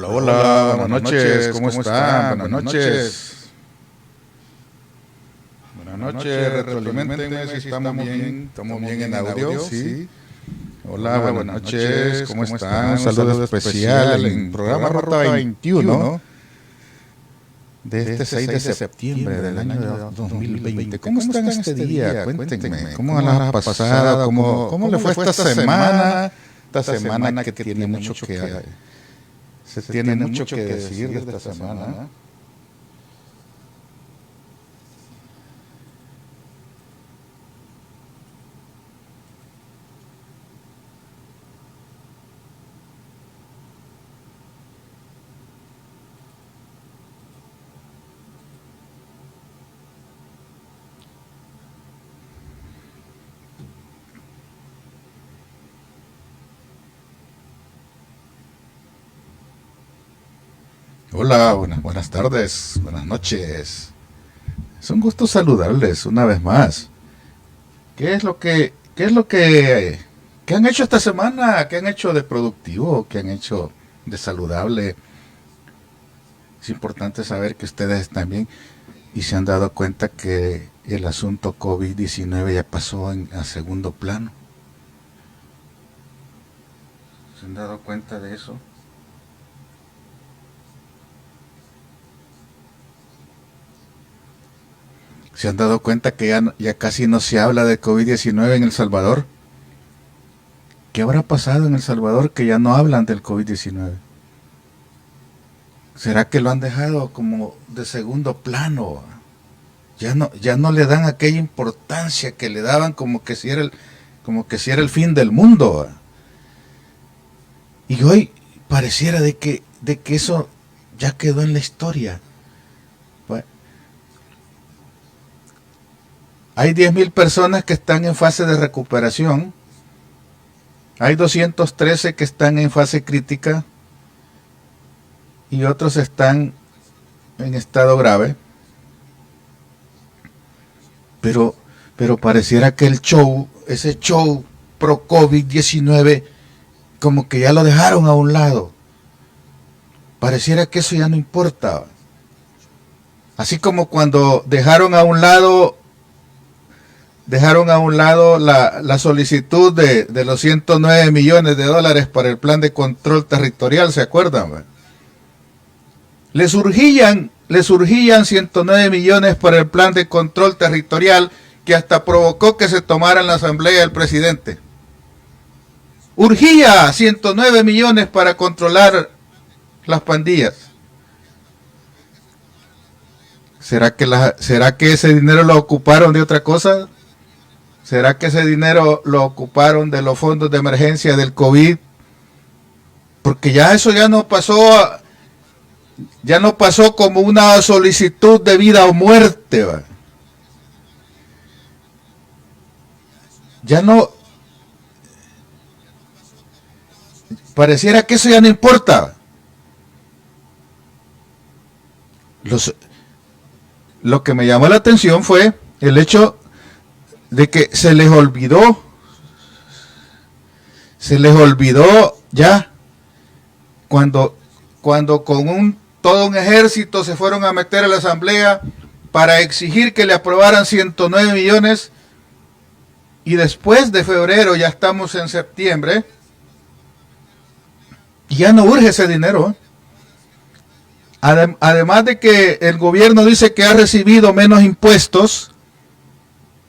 Hola, hola, buenas noches, ¿cómo están? Buenas noches. Buenas noches, retroalimentenme si estamos bien en audio, sí. Hola, buenas noches, ¿cómo están? Un saludo especial en programa Ruta 21 de este 6 de septiembre del año 2020. ¿Cómo están este día? Cuéntenme, ¿cómo la ha pasado? ¿Cómo le fue esta semana? Esta semana que tiene mucho que... Se tiene mucho que decir de esta semana. Hola, buenas tardes, buenas noches. Es un gusto saludarles una vez más. ¿Qué es lo que qué han hecho esta semana? ¿Qué han hecho de productivo? ¿Qué han hecho de saludable? Es importante saber que ustedes están bien y se han dado cuenta que el asunto COVID-19 ya pasó a segundo plano. ¿Se han dado cuenta de eso? ¿Se han dado cuenta que ya casi no se habla de COVID-19 en El Salvador? ¿Qué habrá pasado en El Salvador que ya no hablan del COVID-19? ¿Será que lo han dejado como de segundo plano? Ya no le dan aquella importancia que le daban como que si era el fin del mundo. Y hoy pareciera de que eso ya quedó en la historia. Hay 10.000 personas que están en fase de recuperación. Hay 213 que están en fase crítica. Y otros están en estado grave. Pero pareciera que ese show pro COVID-19, como que ya lo dejaron a un lado. Pareciera que eso ya no importa. Así como cuando dejaron a un lado la solicitud de los 109 millones de dólares para el plan de control territorial, ¿se acuerdan? Le surgían 109 millones para el plan de control territorial que hasta provocó que se tomara en la asamblea el presidente. Urgía 109 millones para controlar las pandillas. ¿Será que ese dinero lo ocuparon de otra cosa? ¿Será que ese dinero lo ocuparon de los fondos de emergencia del COVID? Porque ya eso ya no pasó como una solicitud de vida o muerte. ¿Va? Ya no. Pareciera que eso ya no importa. Lo que me llamó la atención fue el hecho de que se les olvidó ya cuando con todo un ejército se fueron a meter a la asamblea para exigir que le aprobaran 109 millones y después de febrero, ya estamos en septiembre, y ya no urge ese dinero. Además de que el gobierno dice que ha recibido menos impuestos,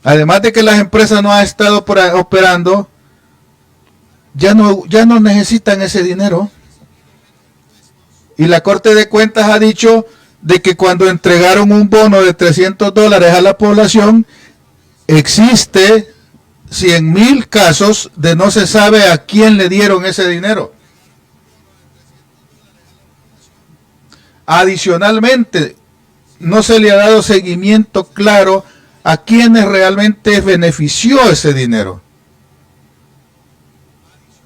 además de que las empresas no han estado operando, ya no necesitan ese dinero. Y la Corte de Cuentas ha dicho de que cuando entregaron un bono de $300 a la población, existe 100,000 casos de no se sabe a quién le dieron ese dinero. Adicionalmente, no se le ha dado seguimiento claro a quienes realmente benefició ese dinero.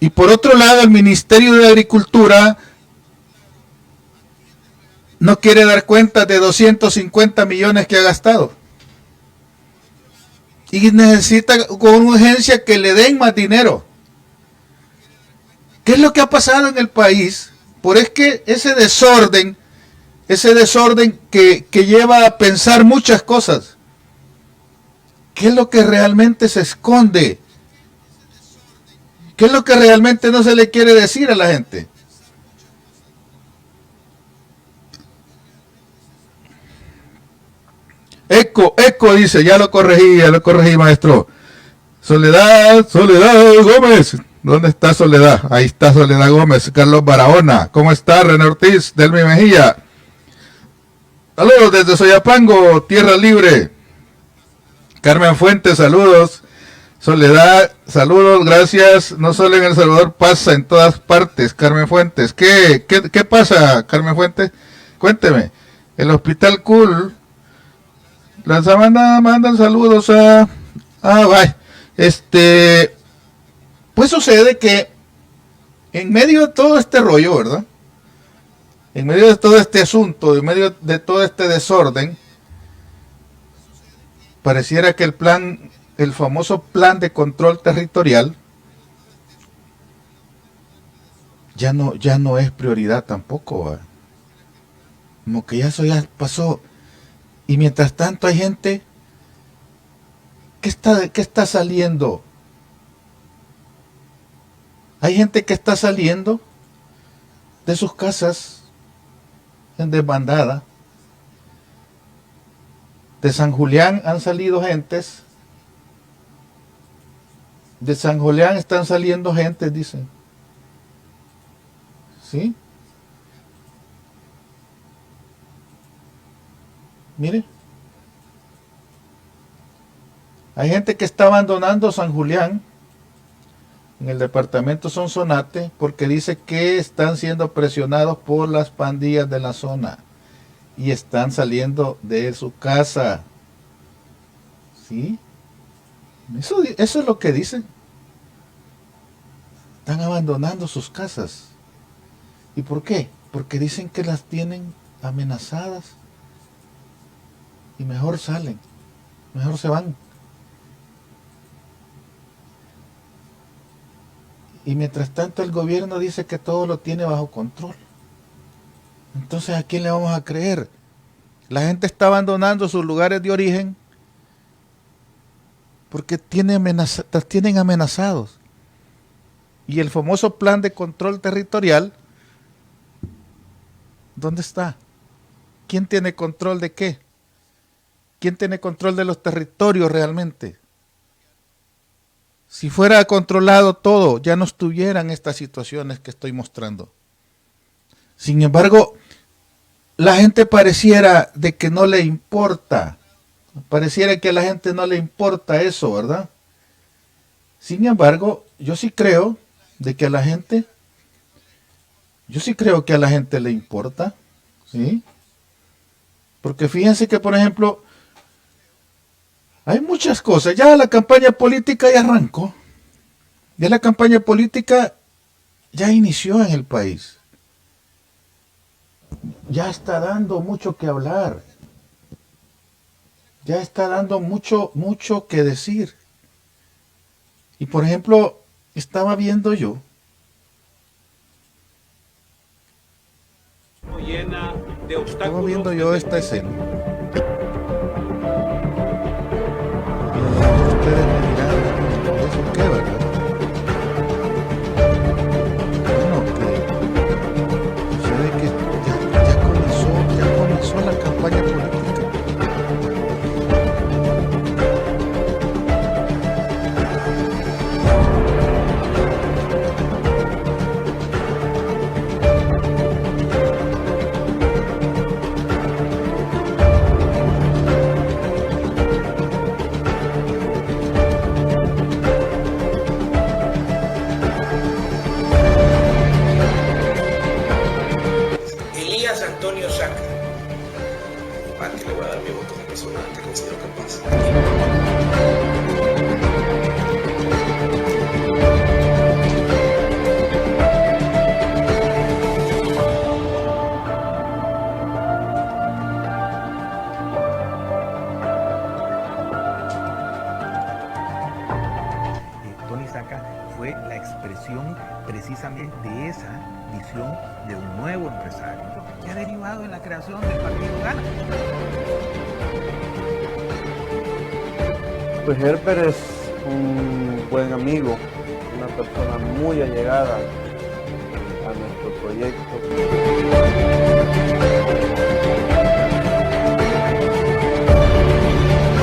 Y por otro lado, el Ministerio de Agricultura no quiere dar cuenta de 250 millones que ha gastado. Y necesita con urgencia que le den más dinero. ¿Qué es lo que ha pasado en el país? por es que ese desorden que lleva a pensar muchas cosas. ¿Qué es lo que realmente se esconde? ¿Qué es lo que realmente no se le quiere decir a la gente? Eco dice, ya lo corregí, maestro. Soledad Gómez. ¿Dónde está Soledad? Ahí está Soledad Gómez. Carlos Barahona. ¿Cómo está René Ortiz? Delmi Mejía. Saludos desde Soyapango, Tierra Libre. Carmen Fuentes, saludos. Soledad, saludos, gracias. No solo en El Salvador, pasa en todas partes. Carmen Fuentes, ¿qué pasa, Carmen Fuentes? Cuénteme. El Hospital Cool. La Sabana mandan saludos a... vaya. Pues sucede que en medio de todo este rollo, ¿verdad? En medio de todo este asunto, en medio de todo este desorden, pareciera que el famoso plan de control territorial, ya no es prioridad tampoco, ¿verdad? Como que ya eso ya pasó. Y mientras tanto hay gente que está saliendo. Hay gente que está saliendo de sus casas en desbandada. De San Julián han salido gentes. De San Julián están saliendo gentes, dicen. ¿Sí? Mire. Hay gente que está abandonando San Julián en el departamento Sonsonate porque dice que están siendo presionados por las pandillas de la zona y están saliendo de su casa. ¿Sí? Eso es lo que dicen. Están abandonando sus casas. ¿Y por qué? Porque dicen que las tienen amenazadas y mejor salen, mejor se van. Y mientras tanto el gobierno dice que todo lo tiene bajo control. Entonces, ¿a quién le vamos a creer? La gente está abandonando sus lugares de origen porque las tienen amenazados. Y el famoso plan de control territorial, ¿dónde está? ¿Quién tiene control de qué? ¿Quién tiene control de los territorios realmente? Si fuera controlado todo, ya no estuvieran estas situaciones que estoy mostrando. Sin embargo, la gente pareciera de que no le importa. Pareciera que a la gente no le importa eso, ¿verdad? Sin embargo, yo sí creo que a la gente le importa, ¿sí? Porque fíjense que, por ejemplo, hay muchas cosas. Ya la campaña política ya arrancó. Ya la campaña política ya inició en el país. Ya está dando mucho que hablar. Ya está dando mucho que decir. Y por ejemplo, estaba viendo yo esta escena. Ustedes me dirán, ¿eso qué, verdad? Bueno, que sucede que ya comenzó la campaña política. fue la expresión precisamente de esa visión de un nuevo empresario que ha derivado en la creación del partido Gana. Pues Herbert es un buen amigo, una persona muy allegada a nuestro proyecto.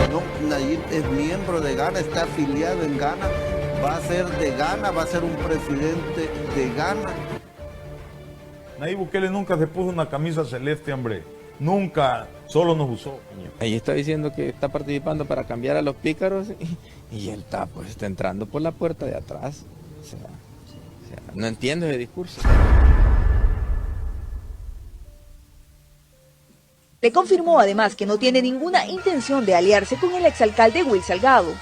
No, Nayib es miembro de Gana, está afiliado en Gana, va a ser de Gana, va a ser un presidente de Gana. Nayib Bukele nunca se puso una camisa celeste, hombre. Nunca, solo nos usó. Ahí está diciendo que está participando para cambiar a los pícaros y él está, pues, está entrando por la puerta de atrás. O sea, no entiendo ese discurso. Le confirmó además que no tiene ninguna intención de aliarse con el exalcalde Will Salgado.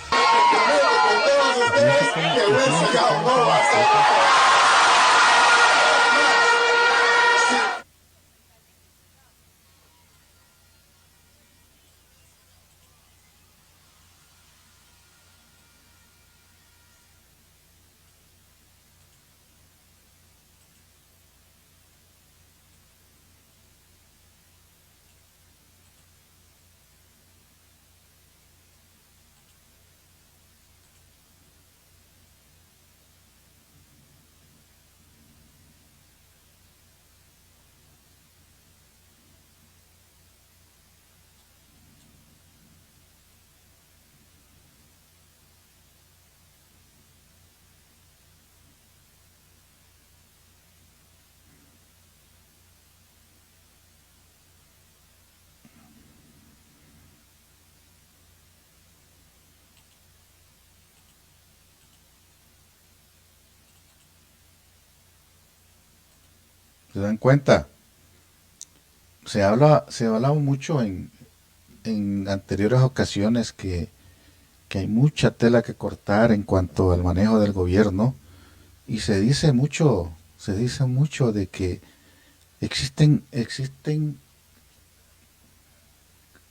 ¿Se dan cuenta? Se ha hablado mucho en anteriores ocasiones que hay mucha tela que cortar en cuanto al manejo del gobierno, y se dice mucho de que existen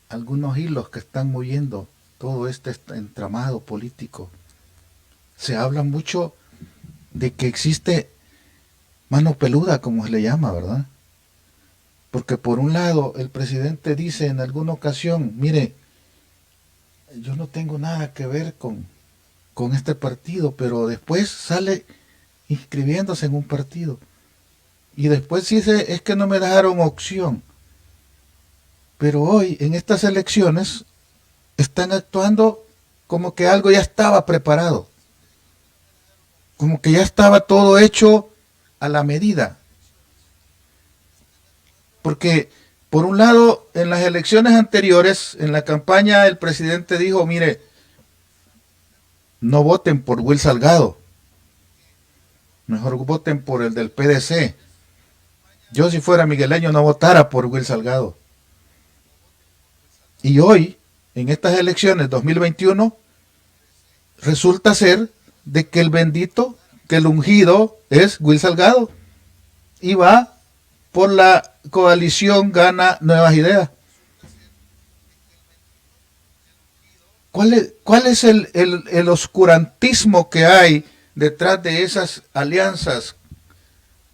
algunos hilos que están moviendo todo este entramado político. Se habla mucho de que existe mano peluda, como se le llama, ¿verdad? Porque por un lado el presidente dice en alguna ocasión, mire, yo no tengo nada que ver con este partido, pero después sale inscribiéndose en un partido. Y después dice, es que no me dejaron opción. Pero hoy, en estas elecciones, están actuando como que algo ya estaba preparado. Como que ya estaba todo hecho a la medida. Porque, por un lado, en las elecciones anteriores, en la campaña, el presidente dijo, mire, no voten por Will Salgado, mejor voten por el del PDC. Yo, si fuera migueleño, no votara por Will Salgado. Y hoy, en estas elecciones 2021, resulta ser de que el bendito, que el ungido es Will Salgado, y va por la coalición Gana Nuevas Ideas. ¿Cuál es el oscurantismo que hay detrás de esas alianzas,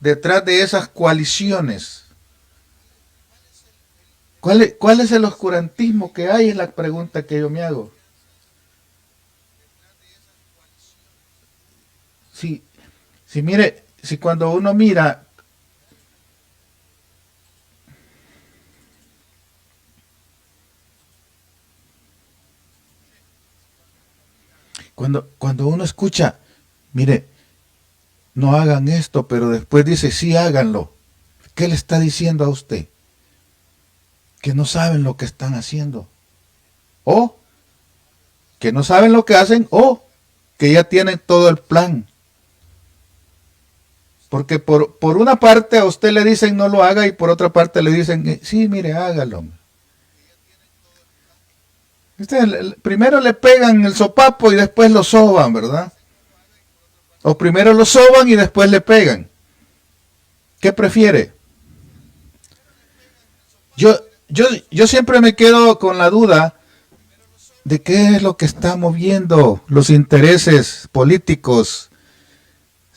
detrás de esas coaliciones? ¿Cuál es el oscurantismo que hay? Es la pregunta que yo me hago. Si mire, si cuando uno mira cuando uno escucha, mire, no hagan esto, pero después dice, sí, háganlo. ¿Qué le está diciendo a usted? Que no saben lo que están haciendo. O que no saben lo que hacen, o que ya tienen todo el plan. Porque por una parte a usted le dicen no lo haga y por otra parte le dicen, sí, mire, hágalo. Primero le pegan el sopapo y después lo soban, ¿verdad? O primero lo soban y después le pegan. ¿Qué prefiere? Yo siempre me quedo con la duda de qué es lo que está moviendo los intereses políticos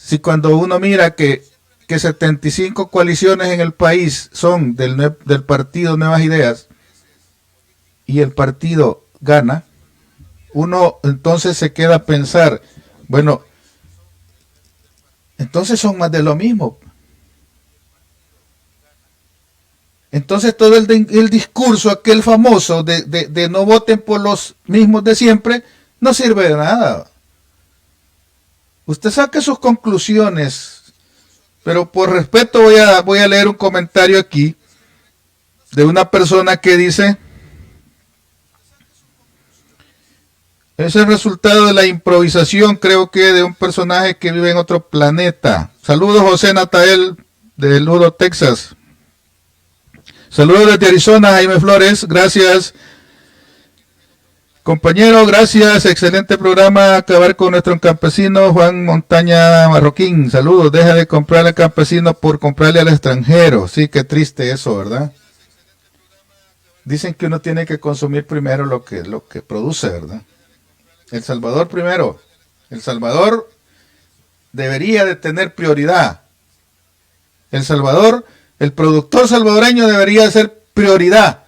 Si cuando uno mira que 75 coaliciones en el país son del partido Nuevas Ideas y el partido gana, uno entonces se queda a pensar, bueno, entonces son más de lo mismo. Entonces todo el discurso aquel famoso de no voten por los mismos de siempre no sirve de nada. Usted saque sus conclusiones, pero por respeto voy a leer un comentario aquí de una persona que dice: es el resultado de la improvisación, creo que de un personaje que vive en otro planeta. Saludos, José Natael de Ludo, Texas. Saludos desde Arizona, Jaime Flores, gracias. Compañero, gracias, excelente programa. Acabar con nuestro campesino, Juan Montaña Marroquín. Saludos, deja de comprarle al campesino por comprarle al extranjero. Sí, qué triste eso, ¿verdad? Dicen que uno tiene que consumir primero lo que produce, ¿verdad? El Salvador primero. El Salvador debería de tener prioridad. El Salvador, el productor salvadoreño debería ser prioridad.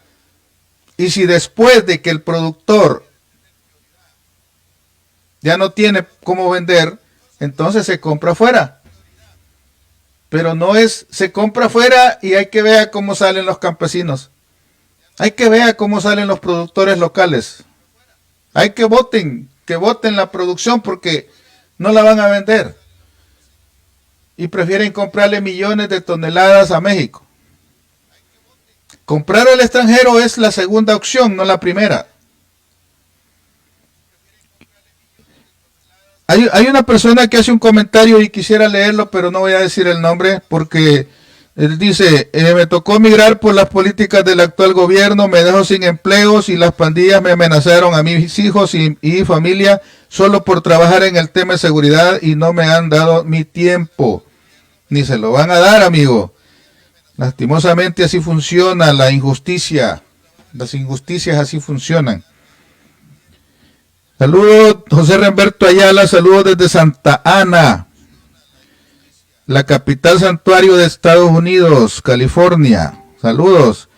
Y si después de que el productor ya no tiene cómo vender, entonces se compra afuera. Pero no es, se compra afuera y hay que ver cómo salen los campesinos. Hay que ver cómo salen los productores locales. Hay que voten la producción porque no la van a vender. Y prefieren comprarle millones de toneladas a México. Comprar al extranjero es la segunda opción, no la primera. Hay una persona que hace un comentario y quisiera leerlo, pero no voy a decir el nombre porque él dice: me tocó migrar por las políticas del actual gobierno, me dejó sin empleos y las pandillas me amenazaron a mis hijos y familia solo por trabajar en el tema de seguridad y no me han dado mi tiempo. Ni se lo van a dar, amigo. Lastimosamente así funciona la injusticia. Las injusticias así funcionan. Saludos, José Remberto Ayala, saludos desde Santa Ana, la capital santuario de Estados Unidos, California. Saludos.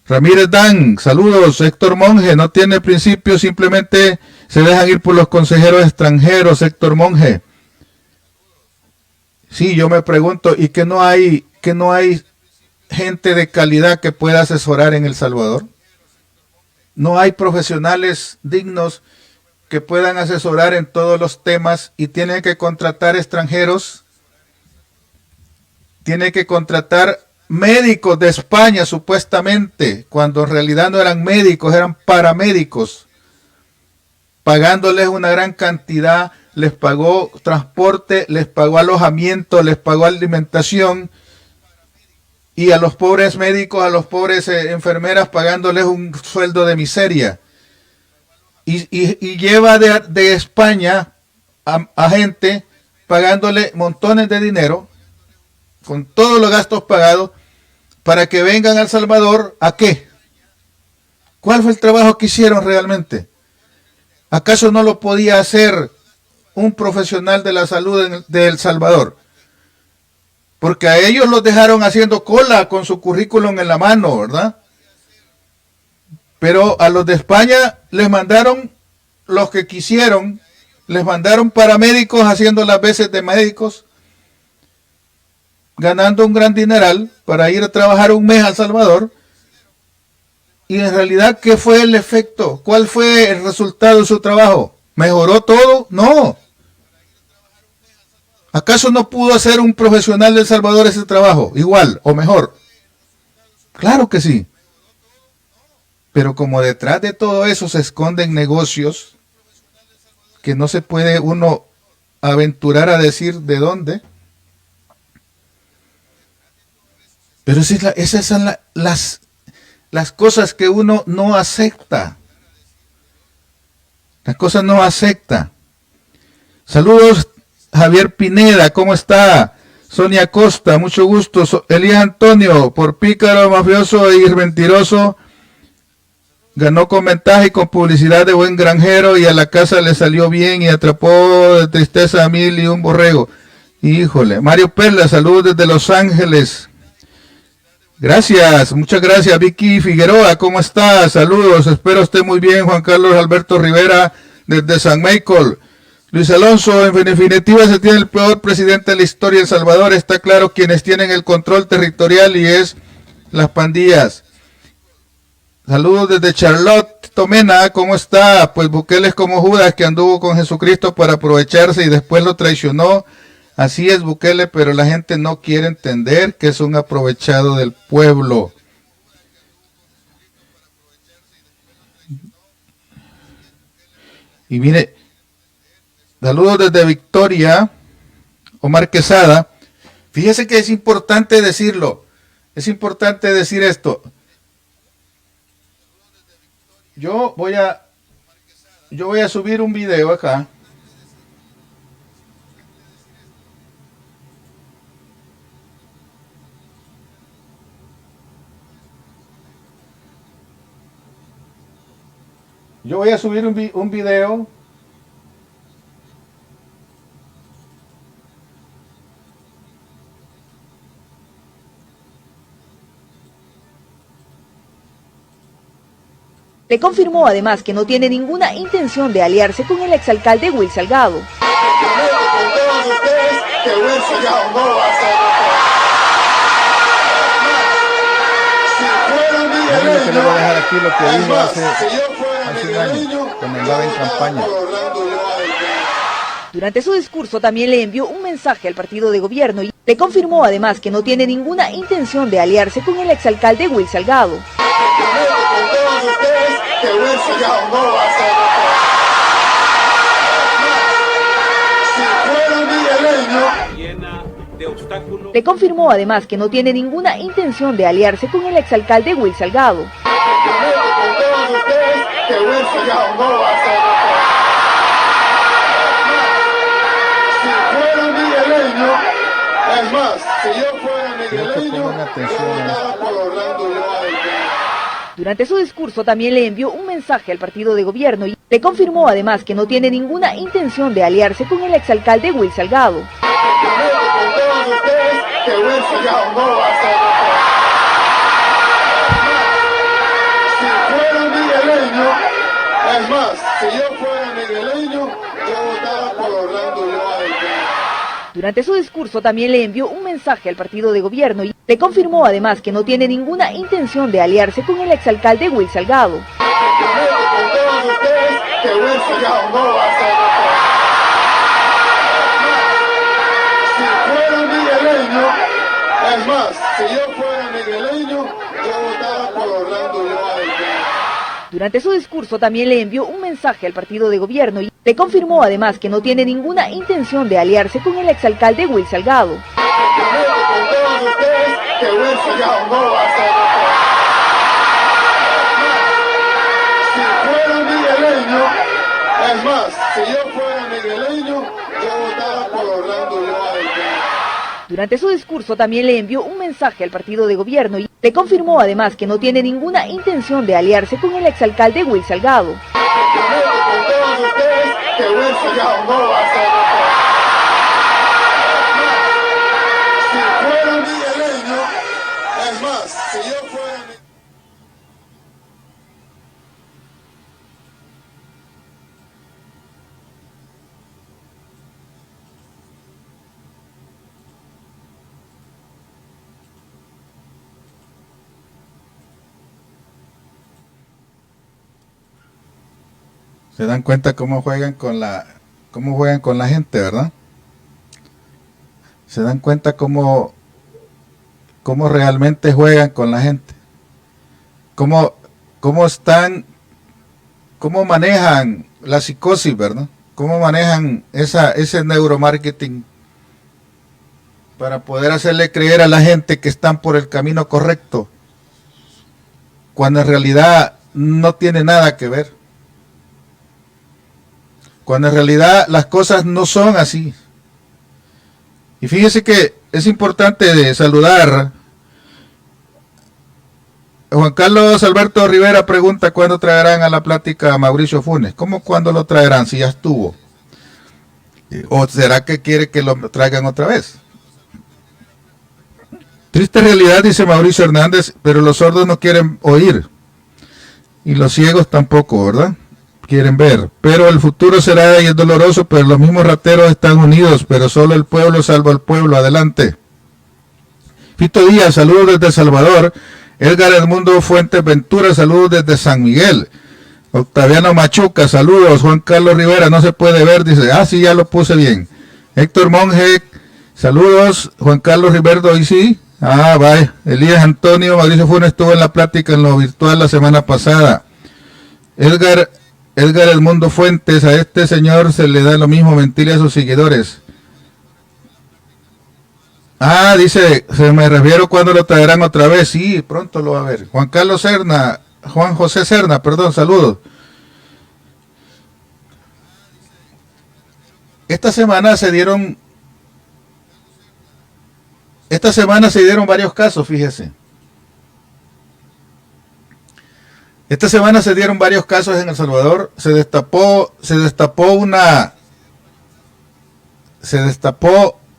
Ramírez Dan, saludos. Héctor Monge, no tiene principios, simplemente se dejan ir por los consejeros extranjeros. Héctor Monge. Sí, yo me pregunto, ¿y que no hay gente de calidad que pueda asesorar en El Salvador? No hay profesionales dignos que puedan asesorar en todos los temas y tienen que contratar extranjeros, tienen que contratar médicos de España supuestamente, cuando en realidad no eran médicos, eran paramédicos, pagándoles una gran cantidad, les pagó transporte, les pagó alojamiento, les pagó alimentación, y a los pobres médicos, a los pobres enfermeras pagándoles un sueldo de miseria. Y lleva de España a gente pagándole montones de dinero, con todos los gastos pagados, para que vengan a El Salvador. ¿A qué? ¿Cuál fue el trabajo que hicieron realmente? ¿Acaso no lo podía hacer un profesional de la salud de El Salvador? Porque a ellos los dejaron haciendo cola con su currículum en la mano, ¿verdad? Pero a los de España les mandaron los que quisieron, les mandaron paramédicos haciendo las veces de médicos, ganando un gran dineral para ir a trabajar un mes a El Salvador. Y en realidad, ¿qué fue el efecto? ¿Cuál fue el resultado de su trabajo? ¿Mejoró todo? No. ¿Acaso no pudo hacer un profesional de El Salvador ese trabajo igual o mejor? Claro que sí. Pero como detrás de todo eso se esconden negocios que no se puede uno aventurar a decir de dónde. Pero esas son las cosas que uno no acepta. Las cosas no acepta. Saludos, Javier Pineda, ¿cómo está? Sonia Costa, mucho gusto. Elías Antonio, por pícaro, mafioso y mentiroso, ganó con ventaja y con publicidad de buen granjero y a la casa le salió bien y atrapó de tristeza a 1001 borrego. Híjole, Mario Perla, saludos desde Los Ángeles. Gracias, muchas gracias. Vicky Figueroa, ¿cómo está? Saludos, espero esté muy bien. Juan Carlos Alberto Rivera, desde San Michael. Luis Alonso, en definitiva se tiene el peor presidente de la historia de El Salvador. Está claro quienes tienen el control territorial y es las pandillas. Saludos desde Charlotte, Tomena, ¿cómo está? Pues Bukele es como Judas que anduvo con Jesucristo para aprovecharse y después lo traicionó. Así es Bukele, pero la gente no quiere entender que es un aprovechado del pueblo. Y mire, saludos desde Victoria, Omar Quesada. Fíjese que es importante decirlo, es importante decir esto. Yo voy a subir un video acá. Yo voy a subir un video. Le confirmó además que no tiene ninguna intención de aliarse con el exalcalde Will Salgado. Lo que le voy a dejar aquí lo que dijo hace un año, cuando andaba en campaña. Durante su discurso también le envió un mensaje al partido de gobierno y le confirmó además que no tiene ninguna intención de aliarse con el exalcalde Will Salgado. Le confirmó además que no tiene ninguna intención de aliarse con el exalcalde Will Salgado. Es más, si yo fuera migueleño, Durante su discurso también le envió un mensaje al partido de gobierno y le confirmó además que no tiene ninguna intención de aliarse con el exalcalde Will Salgado. Es más, si yo fuera migueleño, yo votaba por Orlando Lloyd. Durante su discurso también le envió un mensaje al partido de gobierno y le confirmó además que no tiene ninguna intención de aliarse con el exalcalde Will Salgado. Es más, si yo fuera migueleño, yo votaba por Orlando Lloyd. Durante su discurso también le envió un mensaje al partido de gobierno y le confirmó además que no tiene ninguna intención de aliarse con el exalcalde Will Salgado. Es más, si yo fuera migueleño, yo votaba por Orlando Lloyd. Durante su discurso también le envió un mensaje al partido de gobierno y le confirmó además que no tiene ninguna intención de aliarse con el exalcalde Will Salgado. Es más, si yo fuera Se dan cuenta cómo juegan con la gente, ¿verdad? Se dan cuenta cómo realmente juegan con la gente. Cómo manejan la psicosis, ¿verdad? Cómo manejan ese neuromarketing para poder hacerle creer a la gente que están por el camino correcto, cuando en realidad no tiene nada que ver. Cuando en realidad las cosas no son así. Y fíjese que es importante saludar. Juan Carlos Alberto Rivera pregunta cuándo traerán a la plática a Mauricio Funes. ¿Cómo cuándo lo traerán si ya estuvo? ¿O será que quiere que lo traigan otra vez? Triste realidad, dice Mauricio Hernández, pero los sordos no quieren oír. Y los ciegos tampoco, ¿verdad? Quieren ver. Pero el futuro será y es doloroso, pero los mismos rateros están unidos, pero solo el pueblo salva al pueblo. Adelante. Fito Díaz, saludos desde El Salvador. Edgar Edmundo Fuentes Ventura, saludos desde San Miguel. Octaviano Machuca, saludos. Juan Carlos Rivera, no se puede ver, dice, sí, ya lo puse bien. Héctor Monge, saludos. Juan Carlos Rivera, hoy sí. Vaya. Elías Antonio, Mauricio Funes estuvo en la plática en lo virtual la semana pasada. Edgar Edmundo Fuentes, a este señor se le da lo mismo mentirle a sus seguidores. Dice, se me refiero cuando lo traerán otra vez. Sí, pronto lo va a ver. Juan José Serna, perdón, saludos. Esta semana se dieron varios casos, fíjese. Esta semana se dieron varios casos en El Salvador. Se destapó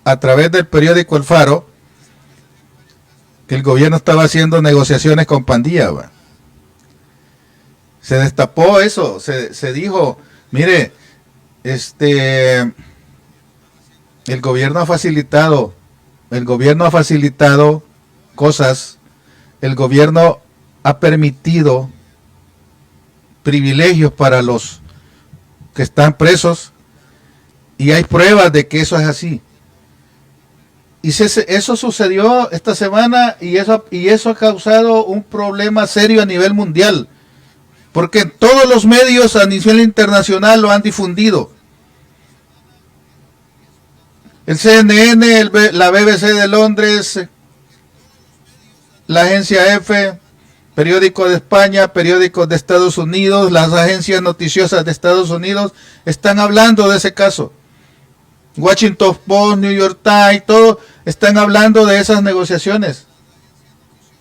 a través del periódico El Faro que el gobierno estaba haciendo negociaciones con pandillas. Se destapó eso, se dijo, mire, el gobierno ha facilitado cosas, el gobierno ha permitido privilegios para los que están presos y hay pruebas de que eso es así. Y eso sucedió esta semana y eso ha causado un problema serio a nivel mundial, porque todos los medios a nivel internacional lo han difundido. El CNN, la BBC de Londres, la agencia EFE, periódico de España, periódicos de Estados Unidos, las agencias noticiosas de Estados Unidos están hablando de ese caso. Washington Post, New York Times, todo están hablando de esas negociaciones.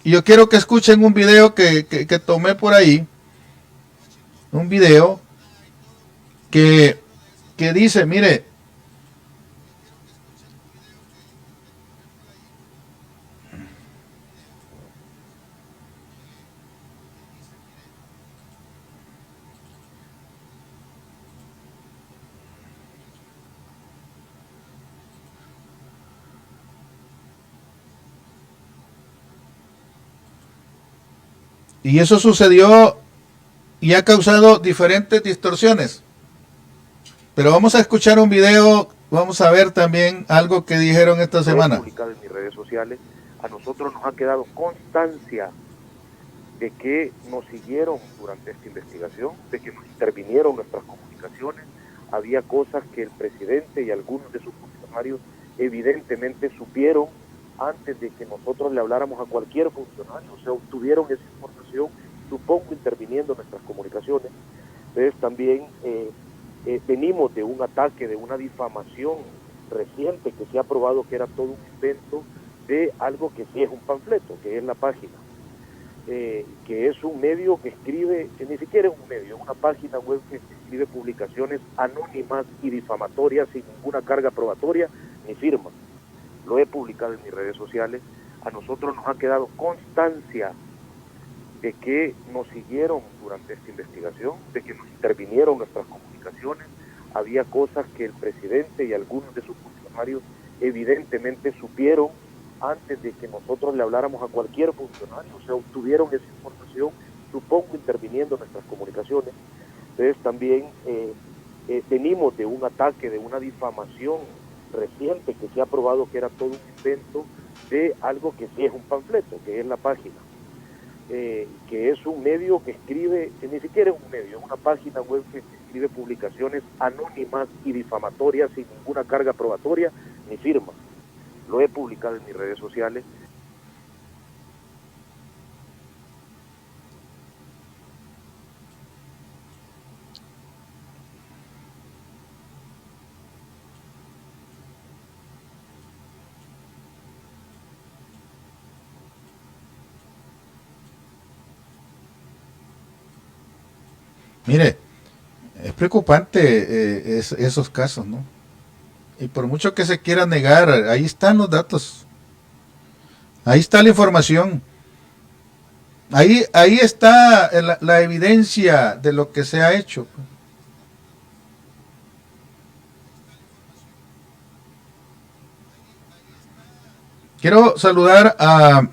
Y yo quiero que escuchen un video que tomé por ahí. Un video que dice, mire, y eso sucedió y ha causado diferentes distorsiones. Pero vamos a escuchar un video, vamos a ver también algo que dijeron esta semana. Publicado en mis redes sociales, a nosotros nos ha quedado constancia de que nos siguieron durante esta investigación, de que nos intervinieron nuestras comunicaciones. Había cosas que el presidente y algunos de sus funcionarios evidentemente supieron antes de que nosotros le habláramos a cualquier funcionario, o sea, obtuvieron esa información, supongo, interviniendo en nuestras comunicaciones. Entonces también venimos de un ataque, de una difamación reciente que se ha probado que era todo un invento de algo que sí es un panfleto, que es la página, que es un medio que escribe, que ni siquiera es un medio, es una página web que escribe publicaciones anónimas y difamatorias sin ninguna carga probatoria ni firma. Lo he publicado en mis redes sociales. A nosotros nos ha quedado constancia de que nos siguieron durante esta investigación, de que nos intervinieron nuestras comunicaciones. Había cosas que el presidente y algunos de sus funcionarios evidentemente supieron antes de que nosotros le habláramos a cualquier funcionario, o sea, obtuvieron esa información, supongo, interviniendo en nuestras comunicaciones. Entonces también venimos de un ataque, de una difamación reciente que se ha probado que era todo un invento de algo que sí es un panfleto, que es la página, que es un medio que escribe, que ni siquiera es un medio, es una página web que escribe publicaciones anónimas y difamatorias sin ninguna carga probatoria ni firma. Lo he publicado en mis redes sociales. Mire, es preocupante esos casos, ¿no? Y por mucho que se quiera negar, ahí están los datos. Ahí está la información. Ahí está la evidencia de lo que se ha hecho. Quiero saludar a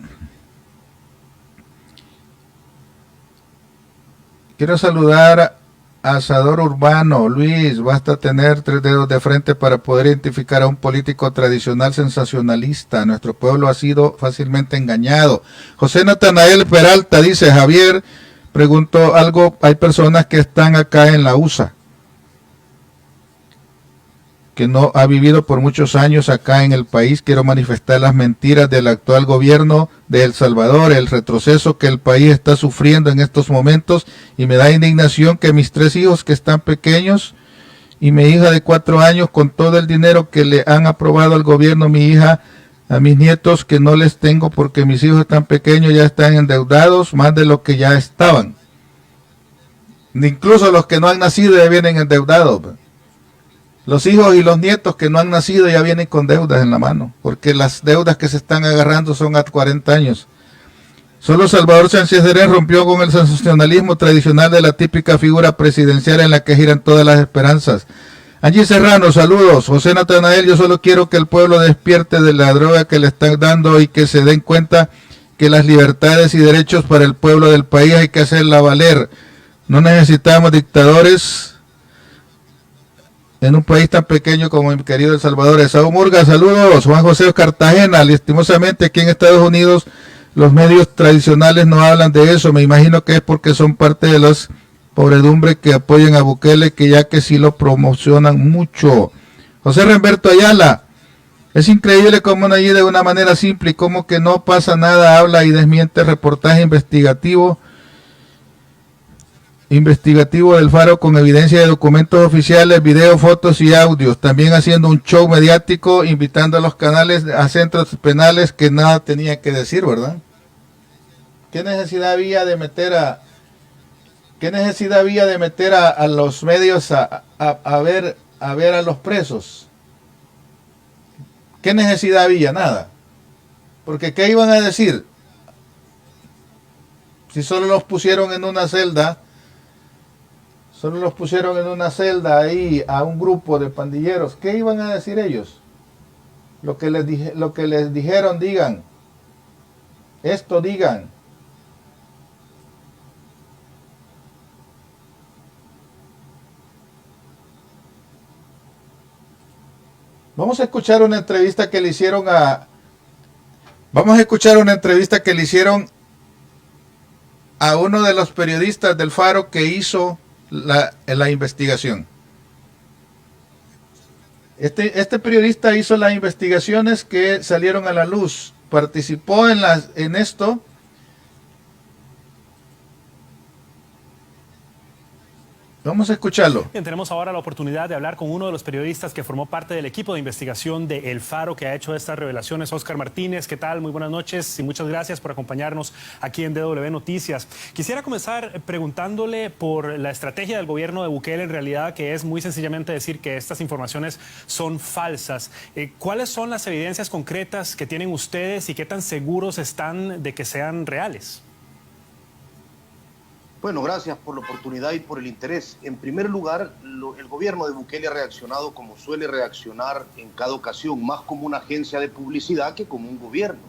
Asador Urbano. Luis, basta tener 3 dedos de frente para poder identificar a un político tradicional sensacionalista. Nuestro pueblo ha sido fácilmente engañado. José Natanael Peralta dice, Javier, pregunto algo, hay personas que están acá en la USA, que no ha vivido por muchos años acá en el país. Quiero manifestar las mentiras del actual gobierno de El Salvador, el retroceso que el país está sufriendo en estos momentos, y me da indignación que mis 3 hijos que están pequeños y mi hija de 4 años, con todo el dinero que le han aprobado al gobierno, mi hija, a mis nietos que no les tengo porque mis hijos están pequeños, ya están endeudados más de lo que ya estaban. Incluso los que no han nacido ya vienen endeudados. Los hijos y los nietos que no han nacido ya vienen con deudas en la mano, porque las deudas que se están agarrando son a 40 años. Solo Salvador Sánchez Serén rompió con el sensacionalismo tradicional de la típica figura presidencial en la que giran todas las esperanzas. Angie Serrano, saludos. José Natanael, yo solo quiero que el pueblo despierte de la droga que le están dando y que se den cuenta que las libertades y derechos para el pueblo del país hay que hacerla valer. No necesitamos dictadores en un país tan pequeño como mi querido El Salvador. Esaú Murga, saludos. Juan José Cartagena, lastimosamente aquí en Estados Unidos los medios tradicionales no hablan de eso. Me imagino que es porque son parte de las pobredumbres que apoyan a Bukele, que ya que sí lo promocionan mucho. José Remberto Ayala, es increíble cómo Nayib de una manera simple y como que no pasa nada habla y desmiente reportaje investigativo del Faro con evidencia de documentos oficiales, videos, fotos y audios, también haciendo un show mediático, invitando a los canales a centros penales que nada tenía que decir, ¿verdad? ¿Qué necesidad había de meter a los medios a ver a los presos? ¿Qué necesidad había? Nada. Porque ¿qué iban a decir? Si solo los pusieron en una celda, ahí a un grupo de pandilleros, ¿qué iban a decir ellos? Lo que les dijeron, digan. Esto digan. Vamos a escuchar una entrevista que le hicieron a uno de los periodistas del Faro que hizo la investigación. Este periodista hizo las investigaciones que salieron a la luz, participó en esto. Vamos a escucharlo. Bien, tenemos ahora la oportunidad de hablar con uno de los periodistas que formó parte del equipo de investigación de El Faro que ha hecho estas revelaciones, Oscar Martínez. ¿Qué tal? Muy buenas noches y muchas gracias por acompañarnos aquí en DW Noticias. Quisiera comenzar preguntándole por la estrategia del gobierno de Bukele, en realidad, que es muy sencillamente decir que estas informaciones son falsas. ¿Cuáles son las evidencias concretas que tienen ustedes y qué tan seguros están de que sean reales? Bueno, gracias por la oportunidad y por el interés. En primer lugar, el gobierno de Bukele ha reaccionado como suele reaccionar en cada ocasión, más como una agencia de publicidad que como un gobierno.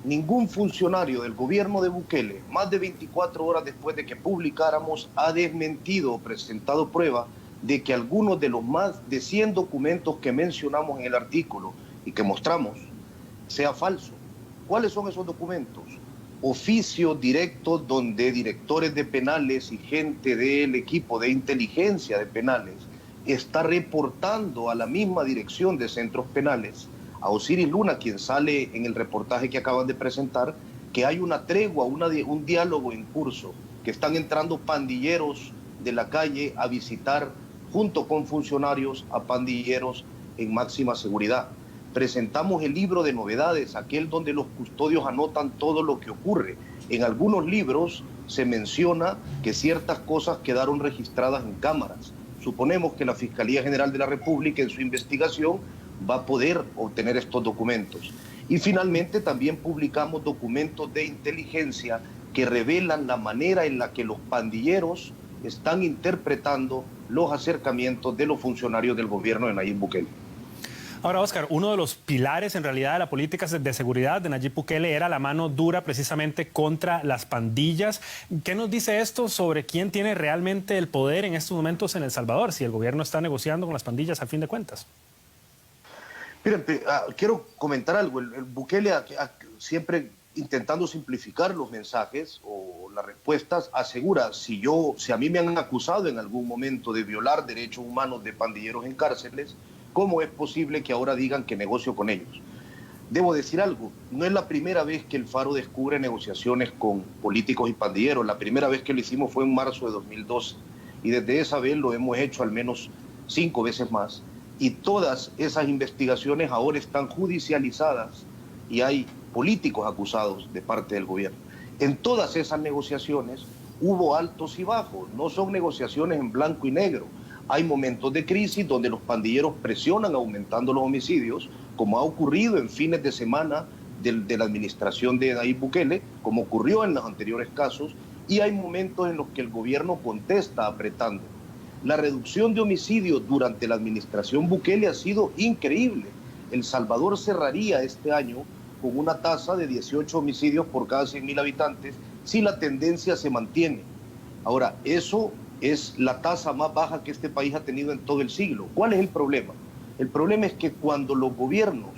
Ningún funcionario del gobierno de Bukele, más de 24 horas después de que publicáramos, ha desmentido o presentado prueba de que algunos de los más de 100 documentos que mencionamos en el artículo y que mostramos sea falso. ¿Cuáles son esos documentos? Oficios directos donde directores de penales y gente del equipo de inteligencia de penales está reportando a la misma dirección de centros penales, a Osiris Luna, quien sale en el reportaje que acaban de presentar, que hay una tregua, un diálogo en curso, que están entrando pandilleros de la calle a visitar junto con funcionarios a pandilleros en máxima seguridad. Presentamos el libro de novedades, aquel donde los custodios anotan todo lo que ocurre. En algunos libros se menciona que ciertas cosas quedaron registradas en cámaras. Suponemos que la Fiscalía General de la República en su investigación va a poder obtener estos documentos. Y finalmente también publicamos documentos de inteligencia que revelan la manera en la que los pandilleros están interpretando los acercamientos de los funcionarios del gobierno de Nayib Bukele. Ahora, Oscar, uno de los pilares en realidad de la política de seguridad de Nayib Bukele era la mano dura precisamente contra las pandillas. ¿Qué nos dice esto sobre quién tiene realmente el poder en estos momentos en El Salvador, si el gobierno está negociando con las pandillas al fin de cuentas? Miren, quiero comentar algo. El Bukele siempre intentando simplificar los mensajes o las respuestas, asegura, si a mí me han acusado en algún momento de violar derechos humanos de pandilleros en cárceles, ¿cómo es posible que ahora digan que negocio con ellos? Debo decir algo, no es la primera vez que el Faro descubre negociaciones con políticos y pandilleros. La primera vez que lo hicimos fue en marzo de 2012 y desde esa vez lo hemos hecho al menos 5 veces más. Y todas esas investigaciones ahora están judicializadas y hay políticos acusados de parte del gobierno. En todas esas negociaciones hubo altos y bajos, no son negociaciones en blanco y negro. Hay momentos de crisis donde los pandilleros presionan aumentando los homicidios, como ha ocurrido en fines de semana de la administración de Nayib Bukele, como ocurrió en los anteriores casos, y hay momentos en los que el gobierno contesta apretando. La reducción de homicidios durante la administración Bukele ha sido increíble. El Salvador cerraría este año con una tasa de 18 homicidios por cada 100.000 habitantes si la tendencia se mantiene. Ahora, eso es la tasa más baja que este país ha tenido en todo el siglo. ¿Cuál es el problema? El problema es que cuando los gobiernos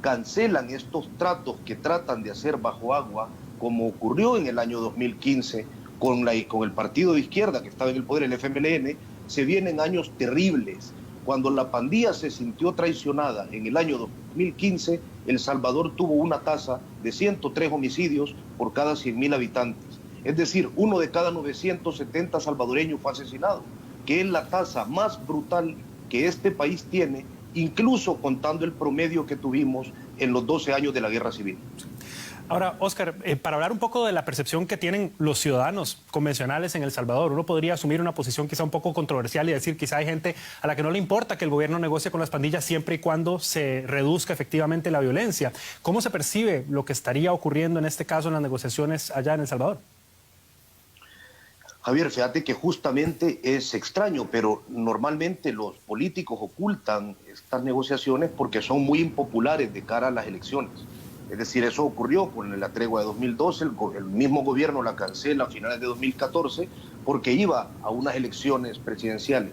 cancelan estos tratos que tratan de hacer bajo agua, como ocurrió en el año 2015 con el partido de izquierda que estaba en el poder, el FMLN, se vienen años terribles. Cuando la pandilla se sintió traicionada en el año 2015, El Salvador tuvo una tasa de 103 homicidios por cada 100.000 habitantes. Es decir, 1 de cada 970 salvadoreños fue asesinado, que es la tasa más brutal que este país tiene, incluso contando el promedio que tuvimos en los 12 años de la guerra civil. Ahora, Oscar, para hablar un poco de la percepción que tienen los ciudadanos convencionales en El Salvador, uno podría asumir una posición quizá un poco controversial y decir quizá hay gente a la que no le importa que el gobierno negocie con las pandillas siempre y cuando se reduzca efectivamente la violencia. ¿Cómo se percibe lo que estaría ocurriendo en este caso en las negociaciones allá en El Salvador? Javier, fíjate que justamente es extraño, pero normalmente los políticos ocultan estas negociaciones porque son muy impopulares de cara a las elecciones. Es decir, eso ocurrió con la tregua de 2012, el mismo gobierno la cancela a finales de 2014 porque iba a unas elecciones presidenciales.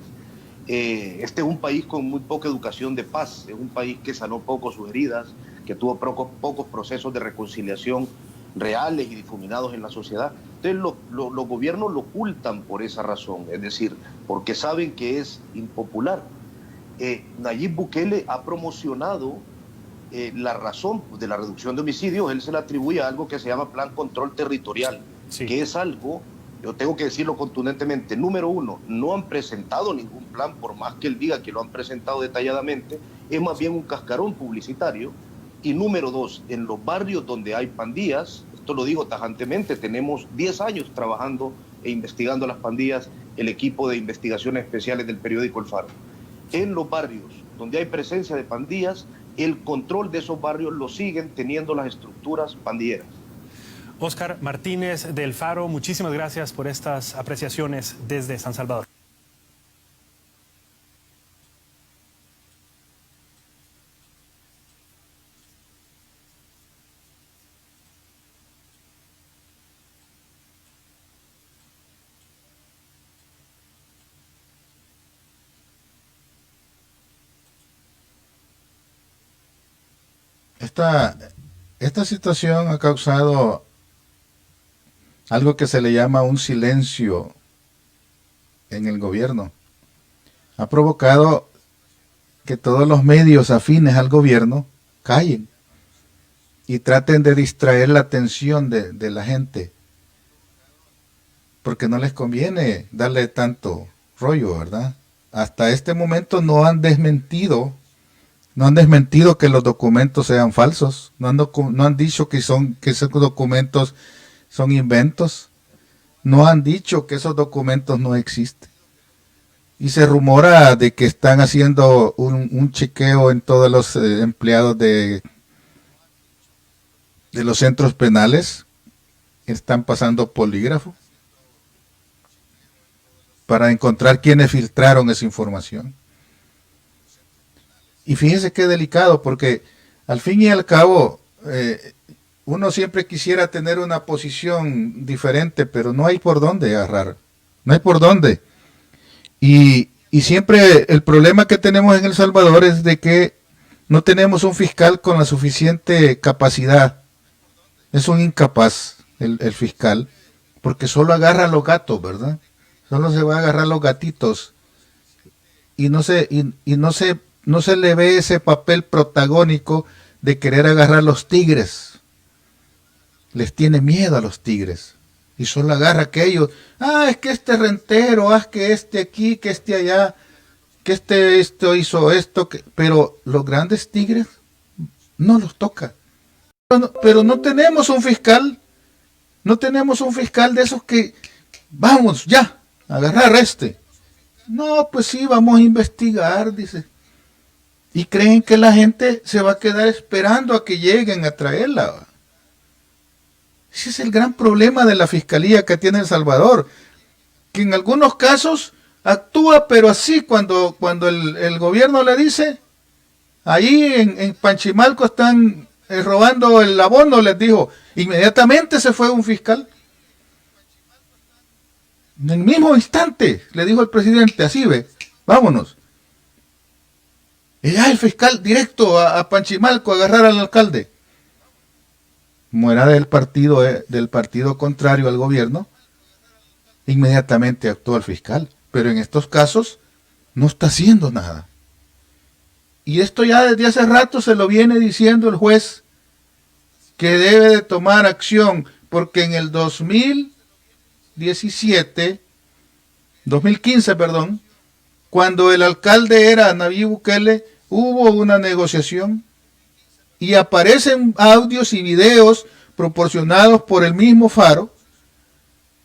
Este es un país con muy poca educación de paz, es un país que sanó poco sus heridas, que tuvo pocos procesos de reconciliación reales y difuminados en la sociedad. Entonces los gobiernos lo ocultan por esa razón, es decir, porque saben que es impopular. Nayib Bukele ha promocionado la razón de la reducción de homicidios, él se le atribuye a algo que se llama Plan Control Territorial, sí, que es algo, yo tengo que decirlo contundentemente, número uno, no han presentado ningún plan, por más que él diga que lo han presentado detalladamente, es más bien un cascarón publicitario. Y número dos, en los barrios donde hay pandillas, esto lo digo tajantemente, tenemos 10 años trabajando e investigando las pandillas, el equipo de investigaciones especiales del periódico El Faro. En los barrios donde hay presencia de pandillas, el control de esos barrios lo siguen teniendo las estructuras pandilleras. Oscar Martínez del Faro, muchísimas gracias por estas apreciaciones desde San Salvador. Esta situación ha causado algo que se le llama un silencio en el gobierno. Ha provocado que todos los medios afines al gobierno callen y traten de distraer la atención de la gente, porque no les conviene darle tanto rollo, ¿verdad? Hasta este momento no han desmentido que los documentos sean falsos, no han dicho que esos documentos son inventos, no han dicho que esos documentos no existen. y se rumora de que están haciendo un chequeo en todos los empleados de los centros penales, están pasando polígrafo para encontrar quiénes filtraron esa información. Y fíjense qué delicado, porque al fin y al cabo uno siempre quisiera tener una posición diferente, pero no hay por dónde agarrar, no hay por dónde. Y siempre el problema que tenemos en El Salvador es de que no tenemos un fiscal con la suficiente capacidad. Es un incapaz el fiscal, porque solo agarra a los gatos, ¿verdad? Solo se va a agarrar a los gatitos. Y no se le ve ese papel protagónico de querer agarrar a los tigres. Les tiene miedo a los tigres. Y solo agarra aquellos, es que este rentero, que este aquí, que este allá, que esto hizo esto, pero los grandes tigres no los toca. Pero no tenemos un fiscal, de esos que, vamos ya, agarrar No, pues sí, vamos a investigar, dice. Y creen que la gente se va a quedar esperando a que lleguen a traerla. Ese es el gran problema de la fiscalía que tiene El Salvador, que en algunos casos actúa, pero así cuando el gobierno le dice, ahí en Panchimalco están robando el abono, les dijo, inmediatamente se fue un fiscal. En el mismo instante le dijo el presidente, así ve, vámonos. Y ya el fiscal directo a Panchimalco a agarrar al alcalde. Como era del partido contrario al gobierno, inmediatamente actuó el fiscal. Pero en estos casos no está haciendo nada. Y esto ya desde hace rato se lo viene diciendo el juez, que debe de tomar acción, porque en el 2015, cuando el alcalde era Nayib Bukele, hubo una negociación y aparecen audios y videos proporcionados por el mismo Faro,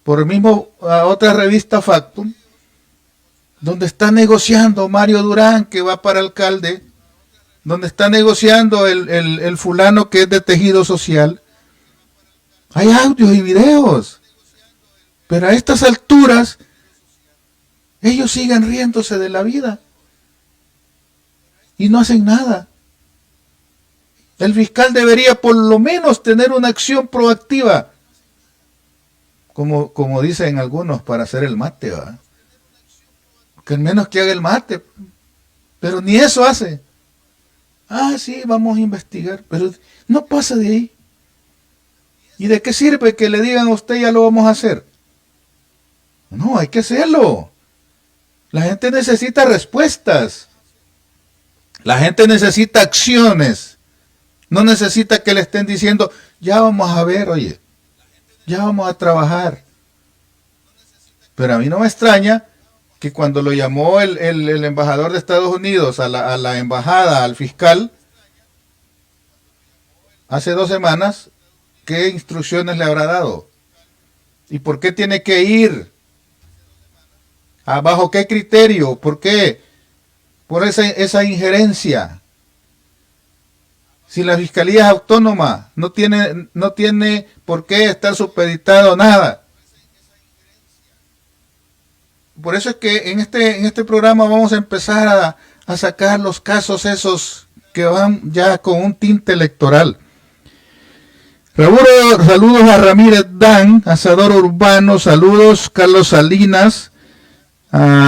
por el mismo otra revista Factum, donde está negociando Mario Durán, que va para alcalde, donde está negociando el fulano que es de tejido social. Hay audios y videos, pero a estas alturas ellos siguen riéndose de la vida y no hacen nada. El fiscal debería por lo menos tener una acción proactiva, como dicen algunos, para hacer el mate, ¿verdad? Que al menos que haga el mate, pero ni eso hace. Sí, vamos a investigar, pero no pasa de ahí. ¿Y de qué sirve que le digan a usted ya lo vamos a hacer? No, hay que hacerlo. La gente necesita respuestas. La gente necesita acciones. No necesita que le estén diciendo, ya vamos a ver, oye, ya vamos a trabajar. Pero a mí no me extraña que cuando lo llamó el embajador de Estados Unidos a la embajada, al fiscal, hace 2 semanas, ¿qué instrucciones le habrá dado? ¿Y por qué tiene que ir? ¿Bajo qué criterio? ¿Por qué? Por esa injerencia. Si la fiscalía es autónoma, no tiene por qué estar supeditado nada. Por eso es que en este programa vamos a empezar a sacar los casos esos que van ya con un tinte electoral. Saludos a Ramírez Dan, Asador Urbano, saludos Carlos Salinas.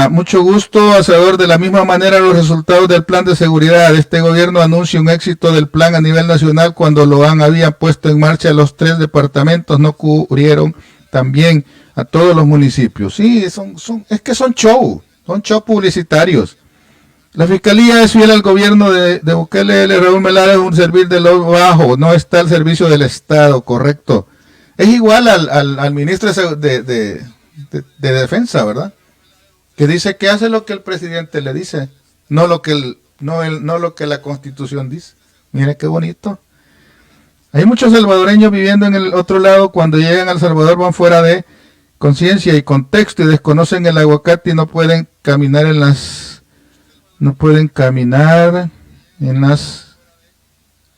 Mucho gusto, Asador. De la misma manera, los resultados del plan de seguridad. Este gobierno anuncia un éxito del plan a nivel nacional cuando habían puesto en marcha los 3 departamentos, no cubrieron también a todos los municipios. Sí, es que son show publicitarios. La fiscalía es fiel al gobierno de Bukele. Raúl Melara es un servir de lo bajo, no está al servicio del Estado, correcto. Es igual al ministro de Defensa, ¿verdad? Que dice que hace lo que el presidente le dice, no lo que la Constitución dice. Mire qué bonito. Hay muchos salvadoreños viviendo en el otro lado, cuando llegan a El Salvador van fuera de conciencia y contexto y desconocen el aguacate y no pueden caminar en las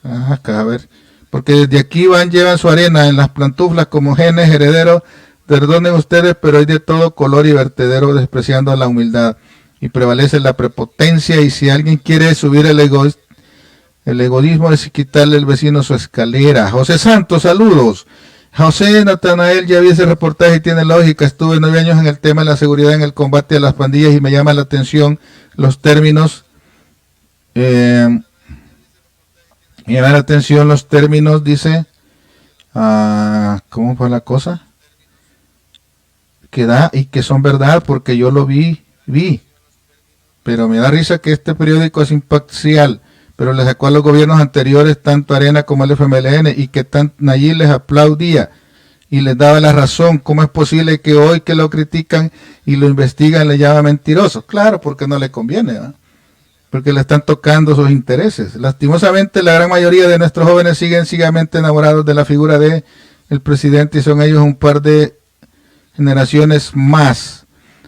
a ver, porque desde aquí llevan su arena en las plantuflas como genes herederos. Perdonen ustedes, pero hay de todo color y vertedero, despreciando la humildad y prevalece la prepotencia. Y si alguien quiere subir el egoísmo es quitarle al vecino su escalera. José Santos, saludos. José Natanael, ya vi ese reportaje y tiene lógica. Estuve 9 años en el tema de la seguridad en el combate a las pandillas y me llama la atención los términos. Me llama la atención los términos, dice. ¿Cómo fue la cosa? Que da y que son verdad porque yo lo vi. Pero me da risa que este periódico es imparcial, pero le sacó a los gobiernos anteriores tanto Arena como el FMLN y que Nayib les aplaudía y les daba la razón. ¿Cómo es posible que hoy que lo critican y lo investigan le llaman mentiroso? Claro, porque no le conviene, ¿no? Porque le están tocando sus intereses. Lastimosamente la gran mayoría de nuestros jóvenes siguen ciegamente enamorados de la figura de el presidente y son ellos un par de generaciones más.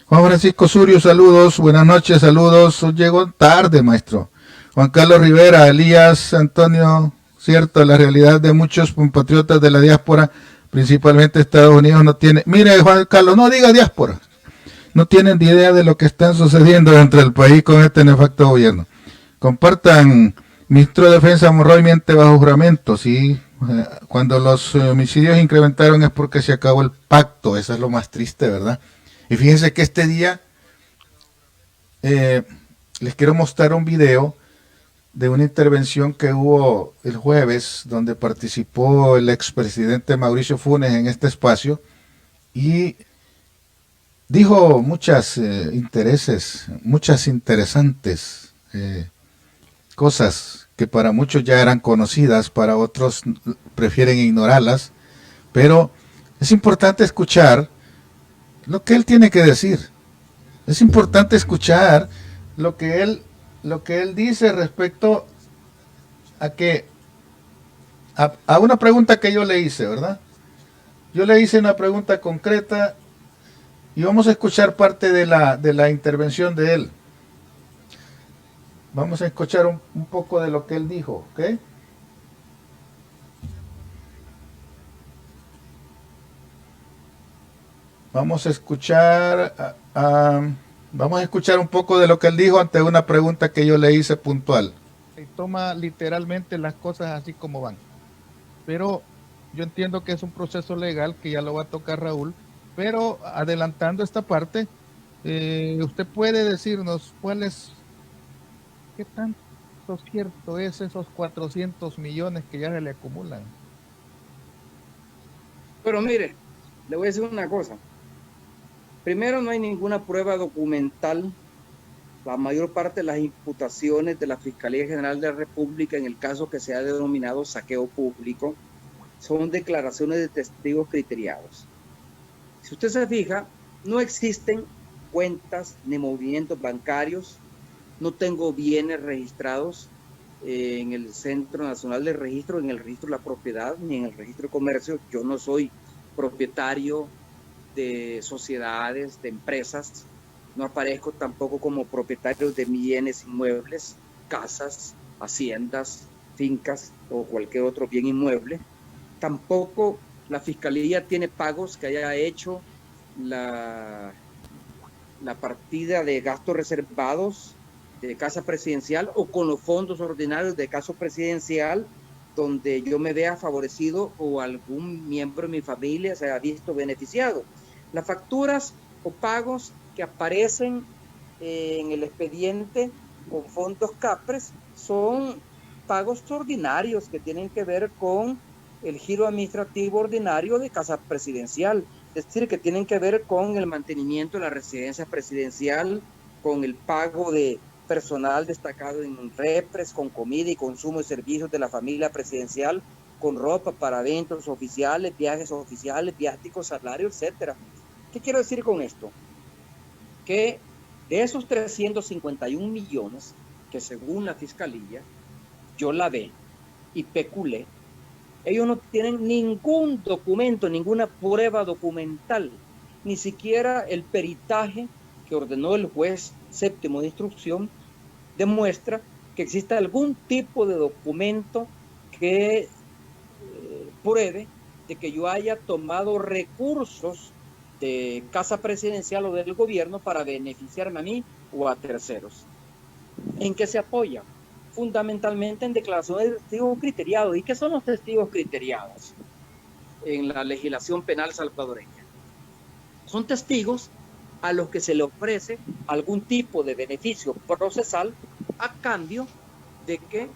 Juan Francisco Surio, saludos, buenas noches, saludos. Llegó tarde, maestro. Juan Carlos Rivera, Elías Antonio, cierto, la realidad de muchos compatriotas de la diáspora, principalmente Estados Unidos, no tiene. Mire, Juan Carlos, no diga diáspora. No tienen ni idea de lo que está sucediendo dentro del país con este nefasto gobierno. Compartan, ministro de Defensa Monroy miente bajo juramento, sí. Cuando los homicidios incrementaron es porque se acabó el pacto, eso es lo más triste, ¿verdad? Y fíjense que este día les quiero mostrar un video de una intervención que hubo el jueves, donde participó el expresidente Mauricio Funes en este espacio y dijo muchas interesantes cosas que para muchos ya eran conocidas, para otros prefieren ignorarlas, pero es importante escuchar lo que él tiene que decir. Es importante escuchar lo que él dice respecto a una pregunta que yo le hice, ¿verdad? Yo le hice una pregunta concreta y vamos a escuchar parte de la intervención de él. Vamos a escuchar un poco de lo que él dijo, ¿ok? Vamos a escuchar un poco de lo que él dijo ante una pregunta que yo le hice puntual. Toma literalmente las cosas así como van. Pero yo entiendo que es un proceso legal que ya lo va a tocar Raúl. Pero adelantando esta parte, usted puede decirnos qué tanto cierto es esos 400 millones que ya se le acumulan. Pero mire, le voy a decir una cosa. Primero, no hay ninguna prueba documental. La mayor parte de las imputaciones de la Fiscalía General de la República en el caso que se ha denominado saqueo público son declaraciones de testigos criteriados. Si usted se fija, no existen cuentas ni movimientos bancarios, no tengo bienes registrados en el Centro Nacional de Registro, en el registro de la propiedad, ni en el registro de comercio. Yo no soy propietario de sociedades, de empresas, no aparezco tampoco como propietario de bienes inmuebles, casas, haciendas, fincas o cualquier otro bien inmueble. Tampoco la Fiscalía tiene pagos que haya hecho la partida de gastos reservados de Casa Presidencial o con los fondos ordinarios de Casa Presidencial donde yo me vea favorecido o algún miembro de mi familia se haya visto beneficiado. Las facturas o pagos que aparecen en el expediente con fondos CAPRES son pagos ordinarios que tienen que ver con el giro administrativo ordinario de Casa Presidencial, es decir, que tienen que ver con el mantenimiento de la residencia presidencial, con el pago de personal destacado en repres, con comida y consumo de servicios de la familia presidencial, con ropa para eventos oficiales, viajes oficiales, viáticos, salarios, etcétera. ¿Qué quiero decir con esto? Que de esos 351 millones, que según la Fiscalía, yo la ve y peculé, ellos no tienen ningún documento, ninguna prueba documental ni siquiera el peritaje que ordenó el juez séptimo de instrucción demuestra que exista algún tipo de documento que pruebe de que yo haya tomado recursos de casa presidencial o del gobierno para beneficiarme a mí o a terceros. ¿En qué se apoya? Fundamentalmente en declaraciones de testigos criteriados. ¿Y qué son los testigos criteriados en la legislación penal salvadoreña? Son testigos a los que se le ofrece algún tipo de beneficio procesal a cambio de que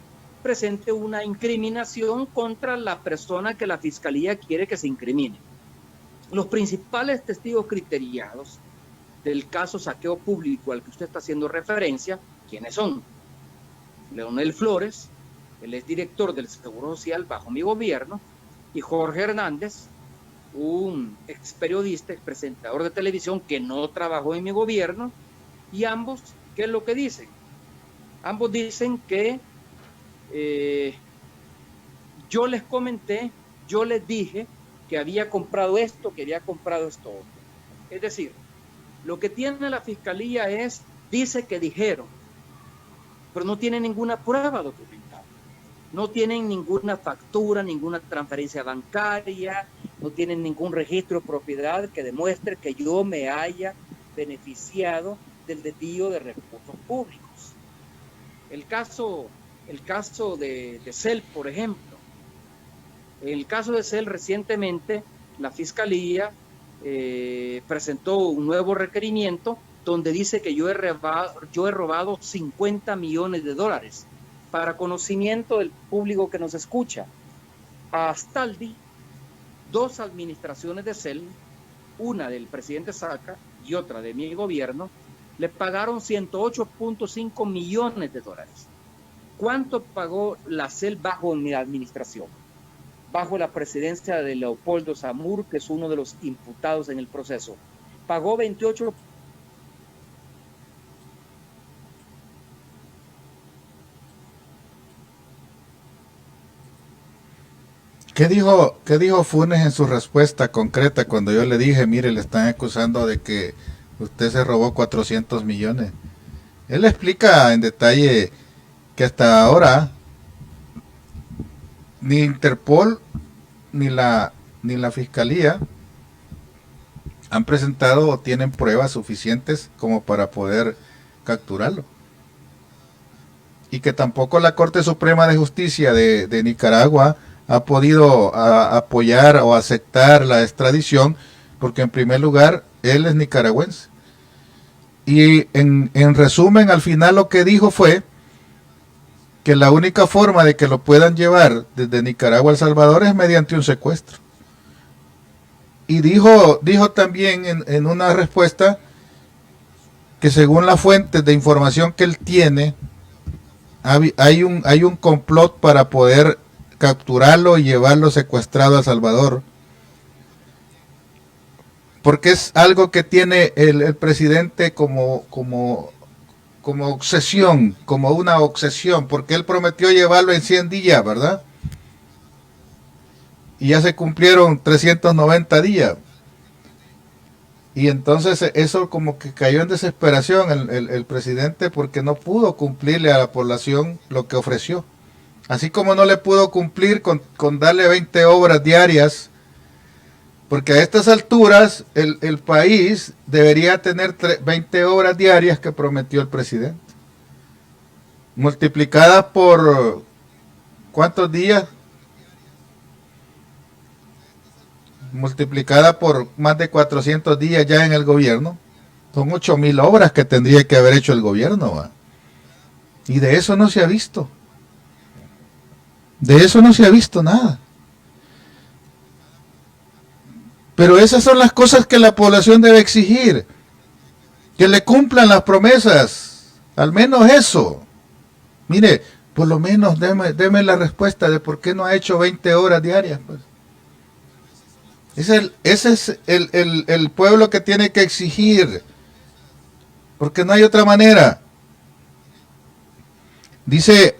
presente una incriminación contra la persona que la fiscalía quiere que se incrimine. Los principales testigos criteriados del caso saqueo público al que usted está haciendo referencia, ¿quiénes son? Leonel Flores, el exdirector del Seguro Social bajo mi gobierno, y Jorge Hernández, un ex periodista, ex presentador de televisión que no trabajó en mi gobierno, y ambos, ¿qué es lo que dicen? Ambos dicen que yo les comenté, yo les dije que había comprado esto, que había comprado esto otro. Es decir, lo que tiene la fiscalía es, dice que dijeron, pero no tiene ninguna prueba documental. No tienen ninguna factura, ninguna transferencia bancaria, no tienen ningún registro de propiedad que demuestre que yo me haya beneficiado del desvío de recursos públicos. El caso de CEL, por ejemplo. En el caso de CEL, recientemente la Fiscalía presentó un nuevo requerimiento donde dice que yo he robado 50 millones de dólares. Para conocimiento del público que nos escucha, a Astaldi, 2 administraciones de CEL, una del presidente Saca y otra de mi gobierno, le pagaron 108.5 millones de dólares. ¿Cuánto pagó la CEL bajo mi administración? Bajo la presidencia de Leopoldo Samur, que es uno de los imputados en el proceso. Pagó 28. ¿Qué dijo Funes en su respuesta concreta cuando yo le dije, mire, le están acusando de que usted se robó 400 millones? Él explica en detalle que hasta ahora ni Interpol ni la Fiscalía han presentado o tienen pruebas suficientes como para poder capturarlo. Y que tampoco la Corte Suprema de Justicia de Nicaragua ha podido apoyar o aceptar la extradición, porque en primer lugar él es nicaragüense. Y en resumen, al final lo que dijo fue que la única forma de que lo puedan llevar desde Nicaragua a El Salvador es mediante un secuestro. Y dijo también en una respuesta que según las fuentes de información que él tiene, hay un complot para poder capturarlo y llevarlo secuestrado a El Salvador. Porque es algo que tiene el presidente como obsesión, como una obsesión, porque él prometió llevarlo en 100 días, ¿verdad? Y ya se cumplieron 390 días. Y entonces eso como que cayó en desesperación el presidente, porque no pudo cumplirle a la población lo que ofreció. Así como no le pudo cumplir con darle 20 obras diarias, porque a estas alturas el país debería tener 20 obras diarias que prometió el presidente. Multiplicadas por ¿cuántos días? Multiplicada por más de 400 días ya en el gobierno. Son 8,000 obras que tendría que haber hecho el gobierno, ¿va? Y de eso no se ha visto. De eso no se ha visto nada. Pero esas son las cosas que la población debe exigir. Que le cumplan las promesas. Al menos eso. Mire, por lo menos deme la respuesta de por qué no ha hecho 20 horas diarias. Pues. Ese es el pueblo que tiene que exigir. Porque no hay otra manera. Dice,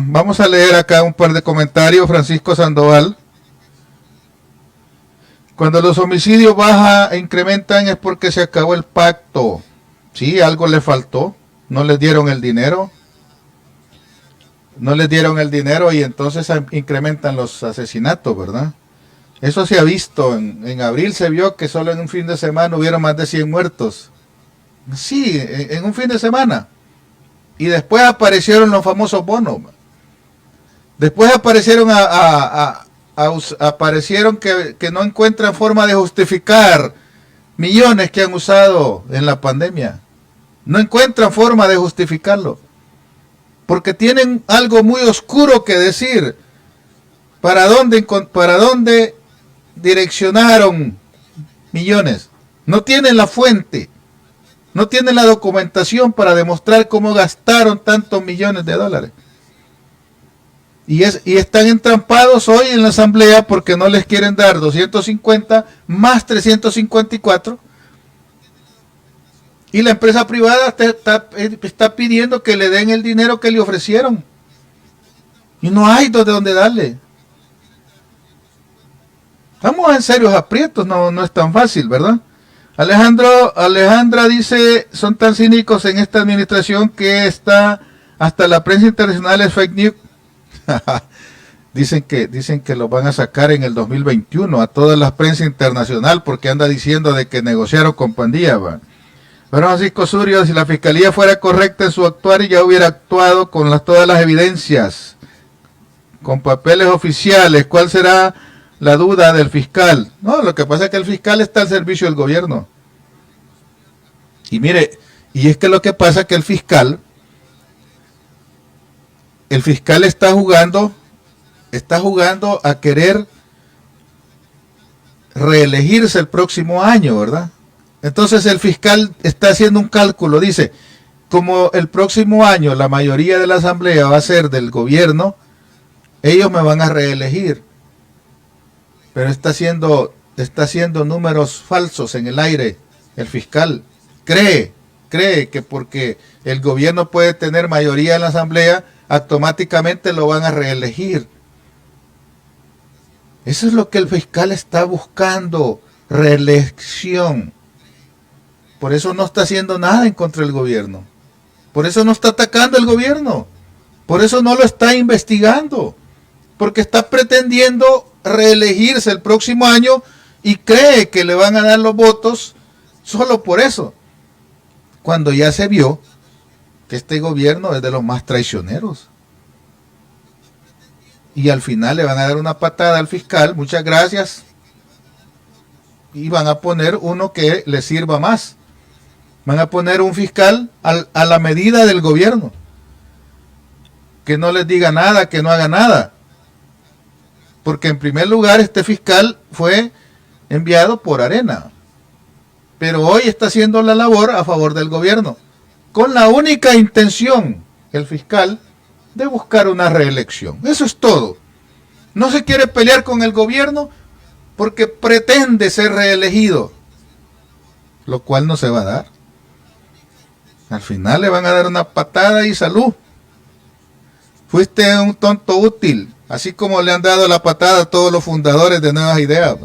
vamos a leer acá un par de comentarios. Francisco Sandoval Cuando los homicidios bajan e incrementan es porque se acabó el pacto. Sí, algo le faltó. No les dieron el dinero. No les dieron el dinero y entonces incrementan los asesinatos, ¿verdad? Eso se ha visto. En abril se vio que solo en un fin de semana hubieron más de 100 muertos. Sí, en un fin de semana. Y después aparecieron los famosos bonos. Después aparecieron aparecieron que no encuentran forma de justificar millones que han usado en la pandemia. No encuentran forma de justificarlo. Porque tienen algo muy oscuro que decir. ¿Para dónde direccionaron millones? No tienen la fuente. No tienen la documentación para demostrar cómo gastaron tantos millones de dólares. Y están entrampados hoy en la asamblea porque no les quieren dar 250 más 354. Y la empresa privada está pidiendo que le den el dinero que le ofrecieron. Y no hay de dónde darle. Estamos en serios aprietos, no es tan fácil, ¿verdad? Alejandra dice, son tan cínicos en esta administración que hasta la prensa internacional es fake news. dicen que lo van a sacar en el 2021 a toda la prensa internacional porque anda diciendo de que negociaron con pandillas. Pero Francisco Surio, si la fiscalía fuera correcta en su actuar, ya hubiera actuado con todas las evidencias, con papeles oficiales. ¿Cuál será la duda del fiscal? No, lo que pasa es que el fiscal está al servicio del gobierno. Y mire, y es que lo que pasa es que el fiscal está jugando a querer reelegirse el próximo año, ¿verdad? Entonces el fiscal está haciendo un cálculo, dice, como el próximo año la mayoría de la asamblea va a ser del gobierno, ellos me van a reelegir. Pero está haciendo números falsos en el aire. El fiscal cree que porque el gobierno puede tener mayoría en la asamblea, automáticamente lo van a reelegir. Eso es lo que el fiscal está buscando, reelección. Por eso no está haciendo nada en contra del gobierno. Por eso no está atacando al gobierno. Por eso no lo está investigando. Porque está pretendiendo reelegirse el próximo año y cree que le van a dar los votos solo por eso. Cuando ya se vio que este gobierno es de los más traicioneros. Y al final le van a dar una patada al fiscal, muchas gracias, y van a poner uno que le sirva más. Van a poner un fiscal a la medida del gobierno, que no les diga nada, que no haga nada. Porque en primer lugar este fiscal fue enviado por Arena, pero hoy está haciendo la labor a favor del gobierno, con la única intención, el fiscal, de buscar una reelección. Eso es todo. No se quiere pelear con el gobierno porque pretende ser reelegido, lo cual no se va a dar. Al final le van a dar una patada y salud. Fuiste un tonto útil, así como le han dado la patada a todos los fundadores de Nuevas Ideas.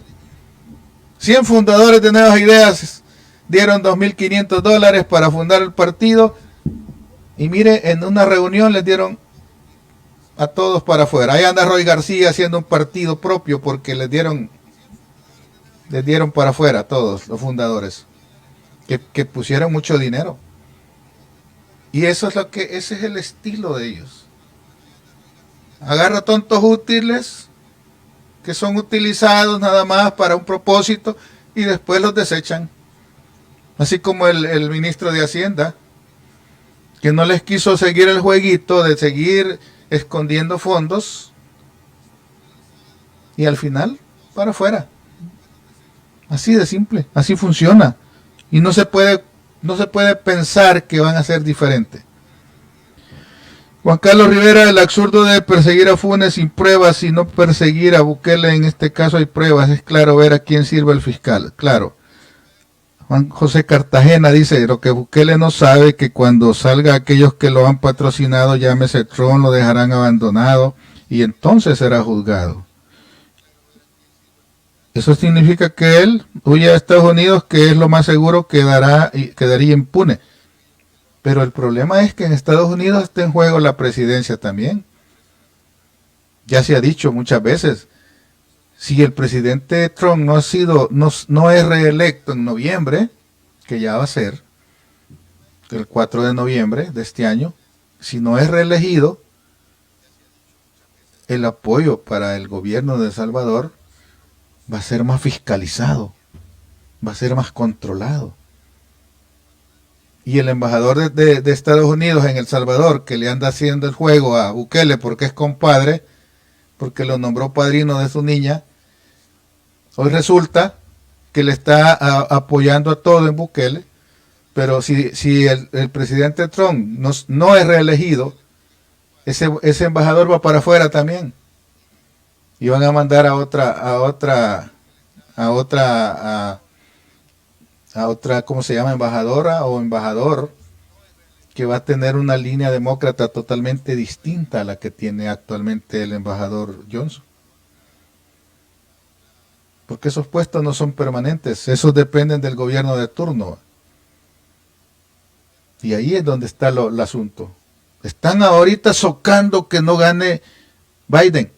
100 fundadores de Nuevas Ideas dieron $2.500 para fundar el partido y mire, en una reunión les dieron a todos para afuera. Ahí anda Roy García haciendo un partido propio porque les dieron para afuera a todos los fundadores que pusieron mucho dinero. Y ese es el estilo de ellos. Agarra tontos útiles que son utilizados nada más para un propósito y después los desechan. Así como el ministro de Hacienda, que no les quiso seguir el jueguito de seguir escondiendo fondos y al final para afuera. Así de simple, así funciona. Y no se puede pensar que van a ser diferentes. Juan Carlos Rivera, el absurdo de perseguir a Funes sin pruebas y no perseguir a Bukele, en este caso hay pruebas, es claro ver a quién sirve el fiscal, claro. Juan José Cartagena dice, lo que Bukele no sabe que cuando salga aquellos que lo han patrocinado, llámese Tron, lo dejarán abandonado y entonces será juzgado. eso significa que él huye a Estados Unidos, que es lo más seguro, quedaría impune. Pero el problema es que en Estados Unidos está en juego la presidencia también. Ya se ha dicho muchas veces, si el presidente Trump no es reelecto en noviembre, que ya va a ser, el 4 de noviembre de este año, si no es reelegido, el apoyo para el gobierno de El Salvador va a ser más fiscalizado, va a ser más controlado. Y el embajador de Estados Unidos en El Salvador, que le anda haciendo el juego a Bukele porque es compadre, porque lo nombró padrino de su niña, hoy resulta que le está apoyando a todo en Bukele, pero si el presidente Trump no es reelegido, ese embajador va para afuera también. Y van a mandar a otra, ¿cómo se llama? Embajadora o embajador, que va a tener una línea demócrata totalmente distinta a la que tiene actualmente el embajador Johnson. Porque esos puestos no son permanentes, esos dependen del gobierno de turno. Y ahí es donde está el asunto. Están ahorita socando que no gane Biden.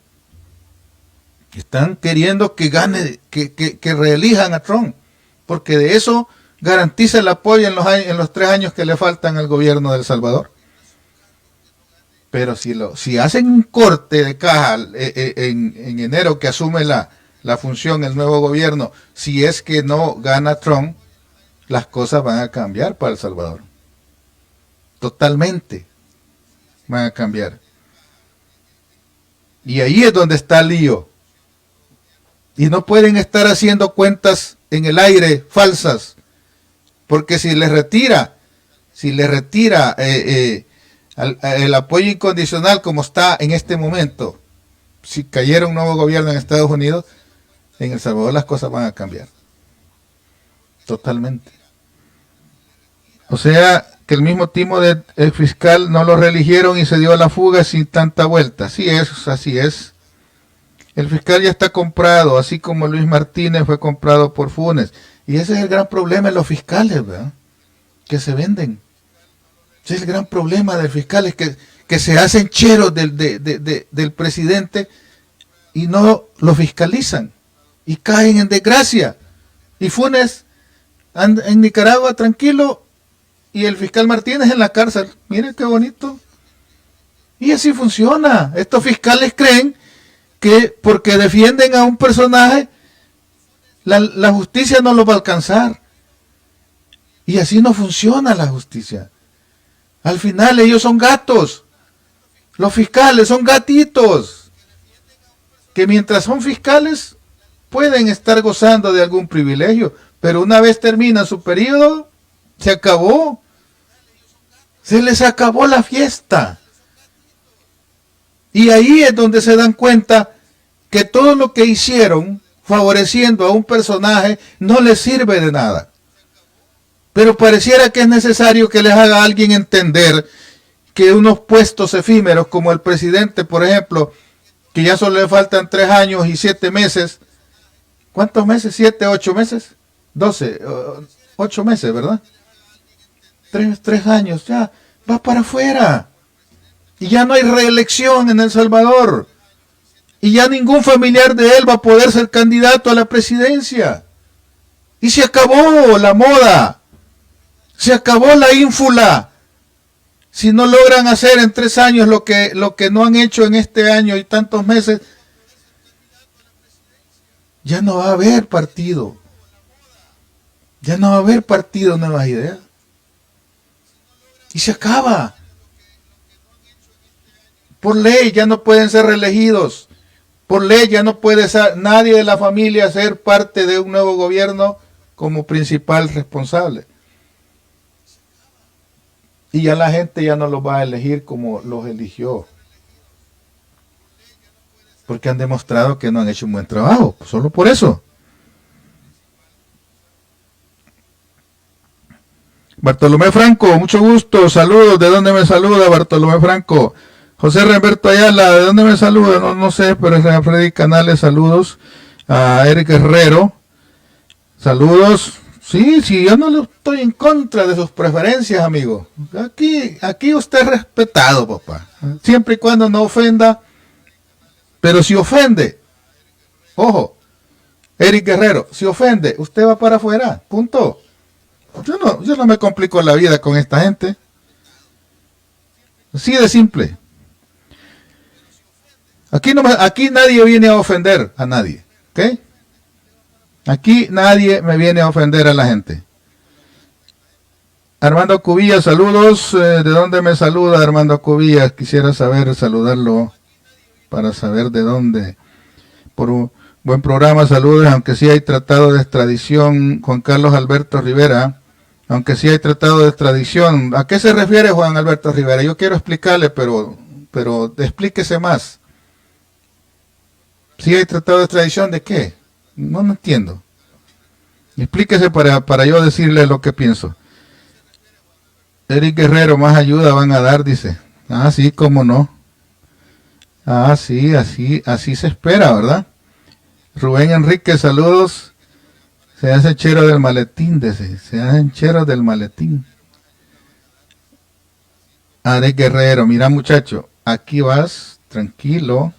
Están queriendo que gane, que reelijan a Trump, porque de eso garantiza el apoyo en los 3 años que le faltan al gobierno de El Salvador. Pero si hacen un corte de caja en enero, que asume la función el nuevo gobierno, si es que no gana Trump, las cosas van a cambiar para El Salvador. Totalmente van a cambiar. Y ahí es donde está el lío. Y no pueden estar haciendo cuentas en el aire falsas, porque si les retira el apoyo incondicional como está en este momento, si cayera un nuevo gobierno en Estados Unidos, en El Salvador las cosas van a cambiar. Totalmente. O sea, que el mismo timo del fiscal no lo reeligieron y se dio a la fuga sin tanta vuelta. Así es. El fiscal ya está comprado, así como Luis Martínez fue comprado por Funes. Y ese es el gran problema de los fiscales, ¿verdad? Que se venden. Ese es el gran problema de los fiscales, que se hacen cheros del presidente y no lo fiscalizan. Y caen en desgracia. Y Funes anda en Nicaragua tranquilo y el fiscal Martínez en la cárcel. Miren qué bonito. Y así funciona. Estos fiscales creen que porque defienden a un personaje, la justicia no lo va a alcanzar. Y así no funciona la justicia. Al final ellos son gatos. Los fiscales son gatitos. Que mientras son fiscales pueden estar gozando de algún privilegio. Pero una vez termina su periodo, se acabó. Se les acabó la fiesta. Y ahí es donde se dan cuenta que todo lo que hicieron favoreciendo a un personaje no les sirve de nada. Pero pareciera que es necesario que les haga a alguien entender que unos puestos efímeros como el presidente, por ejemplo, que ya solo le faltan 3 años y 7 meses. ¿Cuántos meses? 7, 8 meses. 12, 8 meses, ¿verdad? 3 años, ya va para afuera. Y ya no hay reelección en El Salvador. Y ya ningún familiar de él va a poder ser candidato a la presidencia. Y se acabó la moda. Se acabó la ínfula. Si no logran hacer en 3 años lo que no han hecho en este año y tantos meses, ya no va a haber partido. Ya no va a haber partido Nuevas Ideas. Y se acaba. Por ley ya no pueden ser reelegidos. Por ley ya no puede nadie de la familia ser parte de un nuevo gobierno como principal responsable. Y ya la gente ya no los va a elegir como los eligió. Porque han demostrado que no han hecho un buen trabajo. Solo por eso. Bartolomé Franco, mucho gusto. Saludos. ¿De dónde me saluda Bartolomé Franco? José Remberto Ayala, ¿de dónde me saluda? No sé, pero es Freddy Canales, saludos. A Eric Guerrero, saludos. Sí, yo no estoy en contra de sus preferencias, amigo. Aquí usted es respetado, papá. Siempre y cuando no ofenda. Pero si ofende, ojo, Eric Guerrero, si ofende, usted va para afuera, punto. Yo no me complico la vida con esta gente. Así de simple. Aquí nadie viene a ofender a nadie, ¿ok? Aquí nadie me viene a ofender a la gente. Armando Cubillas, saludos. ¿De dónde me saluda Armando Cubillas? Quisiera saludarlo para saber de dónde. Por un buen programa, saludos. Aunque sí hay tratado de extradición, Juan Carlos Alberto Rivera. Aunque sí hay tratado de extradición. ¿A qué se refiere Juan Alberto Rivera? Yo quiero explicarle, pero explíquese más. ¿Sí hay tratado de extradición de qué? No entiendo. Explíquese para yo decirle lo que pienso. Eric Guerrero, más ayuda van a dar, dice. Ah, sí, cómo no. Ah, sí, así se espera, ¿verdad? Rubén Enrique, saludos. Se hace chero del maletín, dice. Se hacen cheros del maletín. Eric Guerrero, mira muchacho, aquí vas, tranquilo.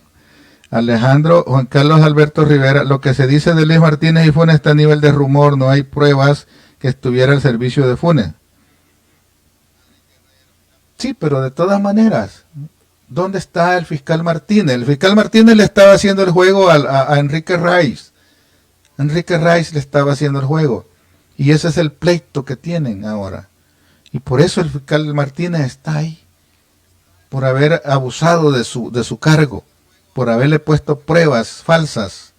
Alejandro, Juan Carlos Alberto Rivera, lo que se dice de Luis Martínez y Funes está a nivel de rumor, no hay pruebas que estuviera al servicio de Funes. Sí, pero de todas maneras, ¿dónde está el fiscal Martínez? El fiscal Martínez le estaba haciendo el juego a Enrique Rice. Enrique Rice le estaba haciendo el juego. Y ese es el pleito que tienen ahora. Y por eso el fiscal Martínez está ahí. Por haber abusado de su cargo. Por haberle puesto pruebas falsas.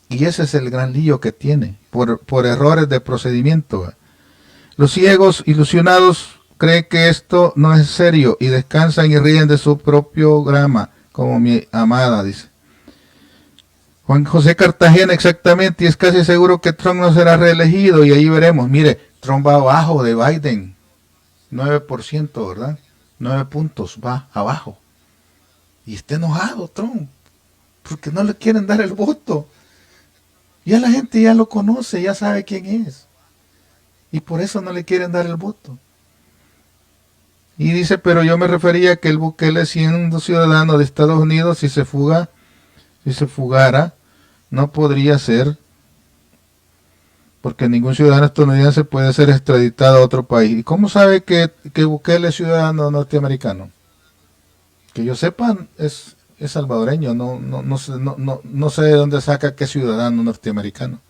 Y ese es el gran lío que tiene. Por errores de procedimiento. Los ciegos ilusionados creen que esto no es serio. Y descansan y ríen de su propio drama. Como mi amada, dice. Juan José Cartagena, exactamente, y es casi seguro que Trump no será reelegido, y ahí veremos. Mire, Trump va abajo de Biden, 9%, ¿verdad? 9 puntos, va abajo. Y está enojado Trump, porque no le quieren dar el voto. Ya la gente ya lo conoce, ya sabe quién es. Y por eso no le quieren dar el voto. Y dice, pero yo me refería a que el Bukele, siendo ciudadano de Estados Unidos, si se fugara, no podría ser, porque ningún ciudadano estadounidense puede ser extraditado a otro país. ¿Y cómo sabe que Bukele es ciudadano norteamericano? Que yo sepa, es salvadoreño, no sé de dónde saca que es ciudadano norteamericano.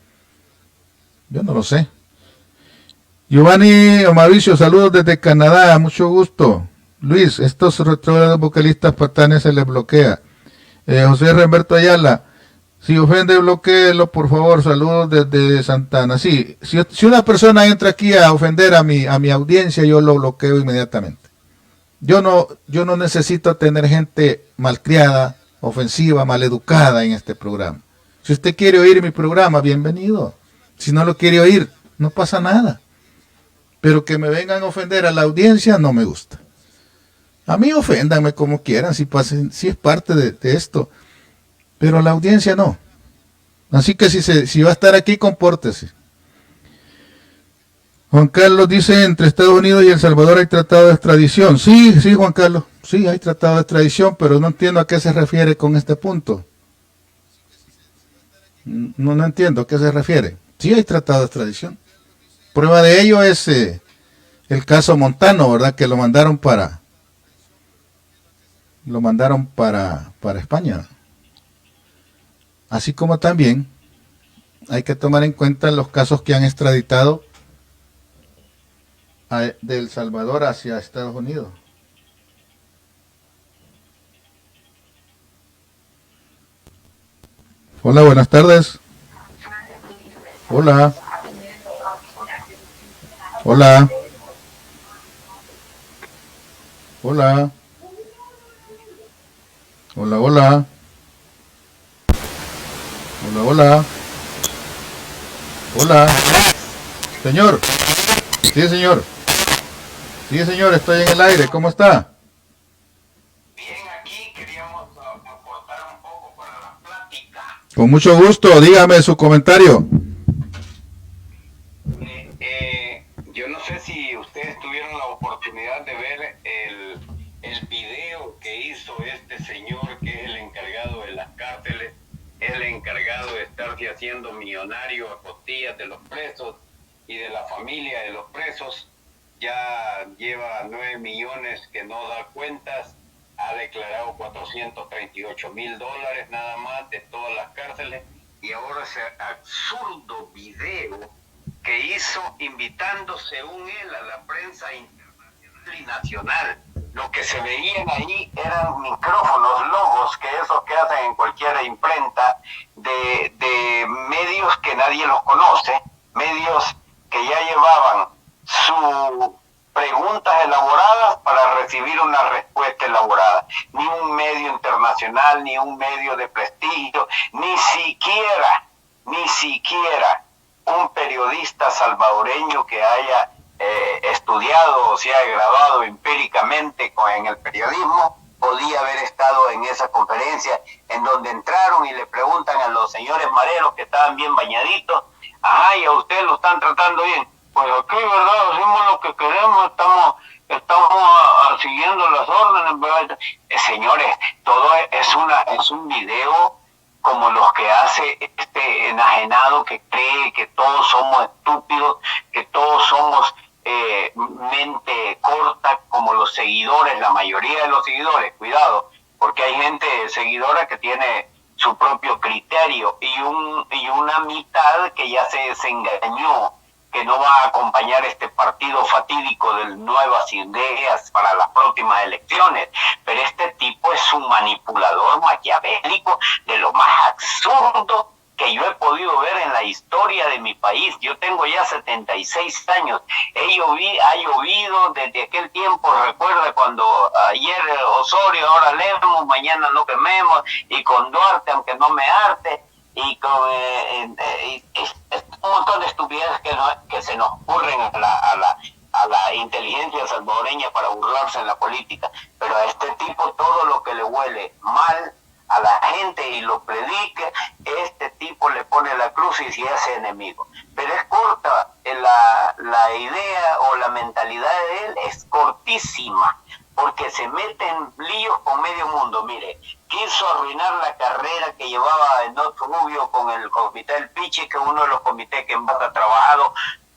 Yo no lo sé. Giovanni o Mauricio, saludos desde Canadá, mucho gusto. Luis, estos retrógrados bukelistas patanes se les bloquea. José Remberto Ayala, si ofende, bloquéelo, por favor, saludos desde Santana. Sí, si una persona entra aquí a ofender a mi audiencia, yo lo bloqueo inmediatamente. Yo no necesito tener gente malcriada, ofensiva, maleducada en este programa. Si usted quiere oír mi programa, bienvenido. Si no lo quiere oír, no pasa nada. Pero que me vengan a ofender a la audiencia, no me gusta. A mí oféndanme como quieran, si es parte de esto. Pero a la audiencia no. Así que si va a estar aquí, compórtese. Juan Carlos dice, entre Estados Unidos y El Salvador hay tratado de extradición. Sí, Juan Carlos, sí hay tratado de extradición, pero no entiendo a qué se refiere con este punto. No entiendo a qué se refiere. Sí hay tratado de extradición. Prueba de ello es el caso Montano, ¿verdad? Que lo mandaron para España. Así como también hay que tomar en cuenta los casos que han extraditado de El Salvador hacia Estados Unidos. Hola, buenas tardes. Hola. Hola. Hola. Hola, hola. Hola, hola. Hola. Señor. Sí, señor. Sí, señor, estoy en el aire. ¿Cómo está? Bien, aquí queríamos aportar un poco para la plática. Con mucho gusto, dígame su comentario. Yo no sé si ustedes tuvieron la oportunidad de ver el video que hizo este señor que es el encargado de las cárceles, el encargado de estarse haciendo millonario a costillas de los presos y de la familia de los presos. Ya lleva 9 millones que no da cuentas, ha declarado $438,000 nada más de todas las cárceles, y ahora ese absurdo video que hizo invitando, según él, a la prensa internacional y nacional. Lo que se veían ahí eran micrófonos, logos, que esos que hacen en cualquier imprenta, de medios que nadie los conoce, medios que ya llevaban sus preguntas elaboradas para recibir una respuesta elaborada. Ni un medio internacional, ni un medio de prestigio, ni siquiera un periodista salvadoreño que haya estudiado o se haya graduado empíricamente en el periodismo podía haber estado en esa conferencia, en donde entraron y le preguntan a los señores mareros que estaban bien bañaditos: ajá, y a usted lo están tratando bien. Pues aquí, ¿verdad? Hacemos lo que queremos, estamos siguiendo las órdenes, ¿verdad? Señores, todo es un video como los que hace este enajenado que cree que todos somos estúpidos, que todos somos mente corta, como los seguidores, la mayoría de los seguidores. Cuidado, porque hay gente seguidora que tiene su propio criterio y una mitad que ya se desengañó, que no va a acompañar este partido fatídico de nuevas ideas para las próximas elecciones. Pero este tipo es un manipulador maquiavélico de lo más absurdo que yo he podido ver en la historia de mi país. Yo tengo ya 76 años. Ha llovido desde aquel tiempo. Recuerda cuando ayer Osorio, ahora Lemos, mañana no quememos, y con Duarte, aunque no me harte, y con un montón de estupideces que se nos ocurren a la inteligencia salvadoreña para burlarse en la política. Pero a este tipo todo lo que le huele mal a la gente y lo predique, este tipo le pone la cruz y se hace enemigo. Pero es corta, la idea o la mentalidad de él es cortísima, porque se mete en líos con medio mundo. Mire, quiso arruinar la carrera que llevaba Enoch Rubio con el comité del Piche, que es uno de los comités que más ha trabajado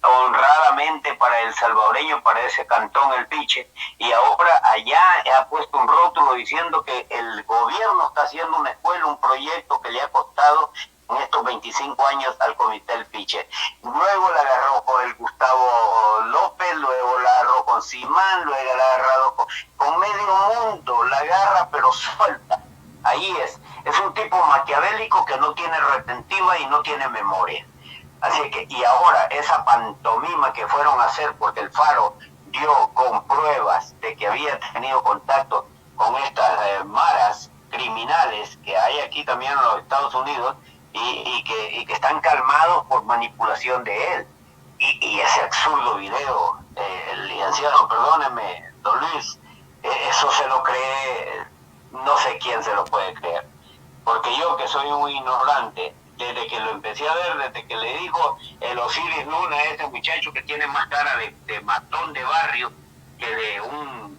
honradamente para el salvadoreño, para ese cantón El Piche, y ahora allá ha puesto un rótulo diciendo que el gobierno está haciendo una escuela, un proyecto que le ha costado en estos 25 años al comité del Piche. Luego la agarró con el Gustavo López, luego la agarró con Simán, luego la ha agarrado con medio mundo, la agarra pero suelta. Ahí es un tipo maquiavélico que no tiene retentiva y no tiene memoria. Así que, y ahora esa pantomima que fueron a hacer, porque el Faro dio con pruebas de que había tenido contacto con estas maras criminales que hay aquí también en los Estados Unidos, y que están calmados por manipulación de él. Y ese absurdo video, el licenciado, perdóneme, don Luis, eso se lo cree, no sé quién se lo puede creer. Porque yo, que soy un ignorante, desde que lo empecé a ver, desde que le dijo el Osiris Luna, ese muchacho que tiene más cara de matón de barrio que de un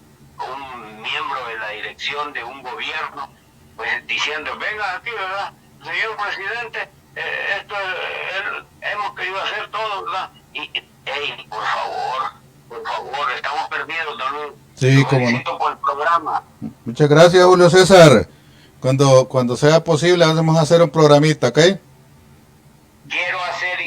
miembro de la dirección de un gobierno, pues diciendo: venga aquí, ¿verdad? Señor presidente, esto hemos querido hacer todo, ¿verdad? Y por favor, estamos perdidos, don Luis. Sí, como no. Por el programa. Muchas gracias, Julio César. Cuando sea posible, vamos a hacer un programita, ¿ok?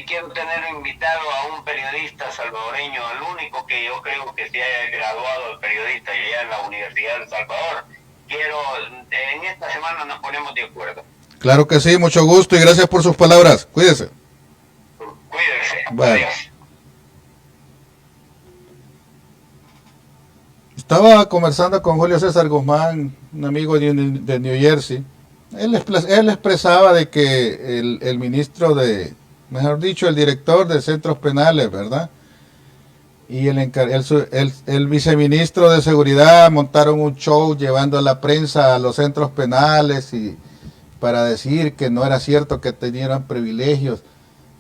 Quiero tener invitado a un periodista salvadoreño, el único que yo creo que se haya graduado de periodista ya en la Universidad de El Salvador. En esta semana nos ponemos de acuerdo. Claro que sí, mucho gusto y gracias por sus palabras. Cuídese. Cuídese. Bueno. Adiós. Estaba conversando con Julio César Guzmán, un amigo de New Jersey. Él expresaba de que el ministro mejor dicho, el director de centros penales, ¿verdad? Y el viceministro de seguridad montaron un show llevando a la prensa a los centros penales y para decir que no era cierto que tenían privilegios.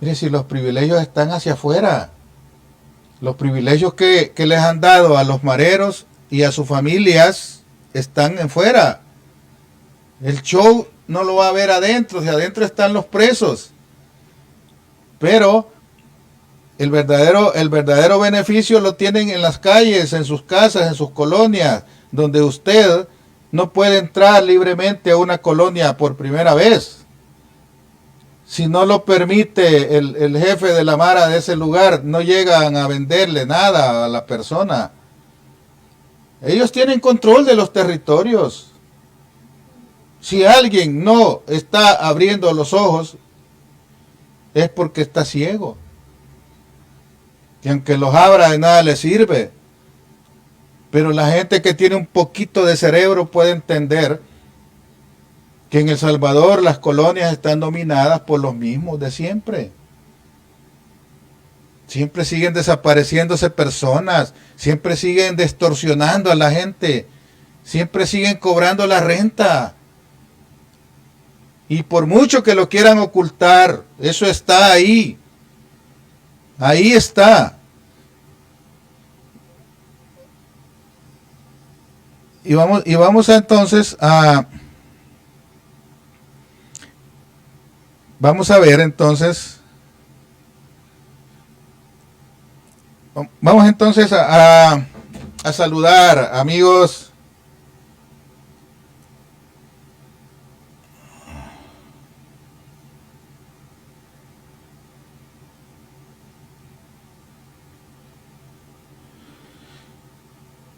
Mire, si los privilegios están hacia afuera, los privilegios que les han dado a los mareros y a sus familias están en fuera. El show no lo va a ver adentro, si adentro están los presos. Pero el verdadero beneficio lo tienen en las calles, en sus casas, en sus colonias, donde usted no puede entrar libremente a una colonia por primera vez. Si no lo permite el jefe de la mara de ese lugar, no llegan a venderle nada a la persona. Ellos tienen control de los territorios. Si alguien no está abriendo los ojos, es porque está ciego. Y aunque los abra, de nada le sirve. Pero la gente que tiene un poquito de cerebro puede entender que en El Salvador las colonias están dominadas por los mismos de siempre. Siempre siguen desapareciéndose personas, siempre siguen distorsionando a la gente, siempre siguen cobrando la renta. Y por mucho que lo quieran ocultar, eso está ahí. Ahí está. Y vamos entonces a... Vamos a ver entonces... Vamos entonces a saludar, amigos.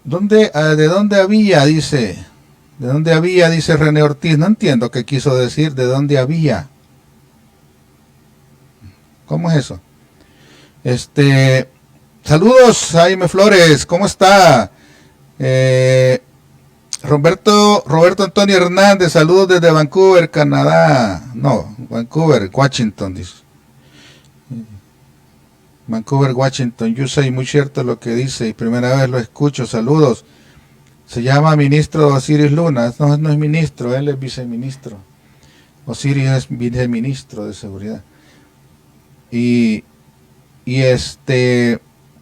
¿De dónde había? Dice. ¿De dónde había? Dice René Ortiz. No entiendo qué quiso decir. ¿De dónde había? ¿Cómo es eso? Saludos, Jaime Flores. ¿Cómo está? Roberto Antonio Hernández. Saludos desde Vancouver, Canadá. No, Vancouver, Washington, dice. Vancouver, Washington, USA, muy cierto lo que dice, y primera vez lo escucho, saludos. Se llama ministro Osiris Luna, no es ministro, él es viceministro. Osiris es viceministro de seguridad. Y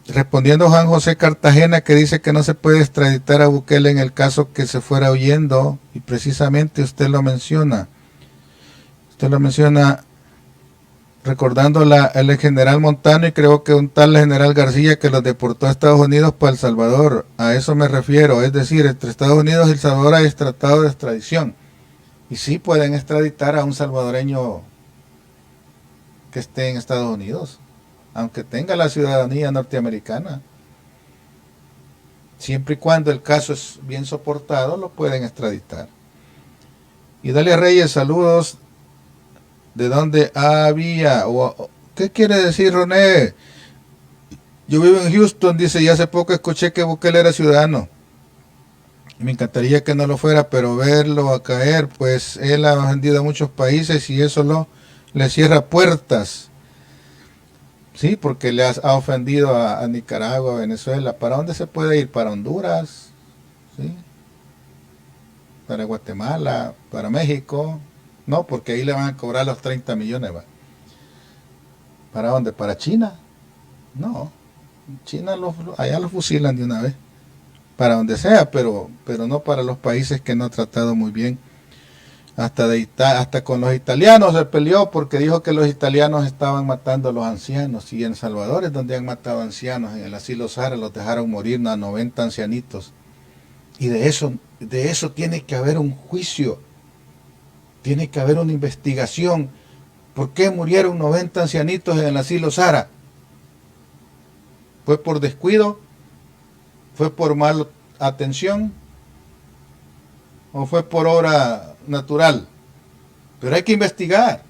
respondiendo a Juan José Cartagena, que dice que no se puede extraditar a Bukele en el caso que se fuera huyendo, y precisamente usted lo menciona. Recordando el general Montano y creo que un tal general García que los deportó a Estados Unidos para El Salvador. A eso me refiero, es decir, entre Estados Unidos y El Salvador hay tratado de extradición. Y sí pueden extraditar a un salvadoreño que esté en Estados Unidos, aunque tenga la ciudadanía norteamericana. Siempre y cuando el caso es bien soportado, lo pueden extraditar. Y Dalia Reyes, saludos. ¿De dónde había? ¿Qué quiere decir, René? Yo vivo en Houston, dice, y hace poco escuché que Bukele era ciudadano. Me encantaría que no lo fuera, pero verlo a caer, pues él ha vendido a muchos países y eso le cierra puertas. Sí, porque le ha ofendido a Nicaragua, a Venezuela. ¿Para dónde se puede ir? ¿Para Honduras? ¿Sí? ¿Para Guatemala? ¿Para México? No, porque ahí le van a cobrar los 30 millones. ¿Va? ¿Para dónde? ¿Para China? No. China allá los fusilan de una vez. Para donde sea, pero no para los países que no ha tratado muy bien. Hasta con los italianos se peleó porque dijo que los italianos estaban matando a los ancianos. Y en Salvador es donde han matado ancianos. En el asilo Sara los dejaron morir a 90 ancianitos. Y de eso tiene que haber un juicio. Tiene que haber una investigación. ¿Por qué murieron 90 ancianitos en el asilo Sara? ¿Fue por descuido? ¿Fue por mala atención? ¿O fue por obra natural? Pero hay que investigar.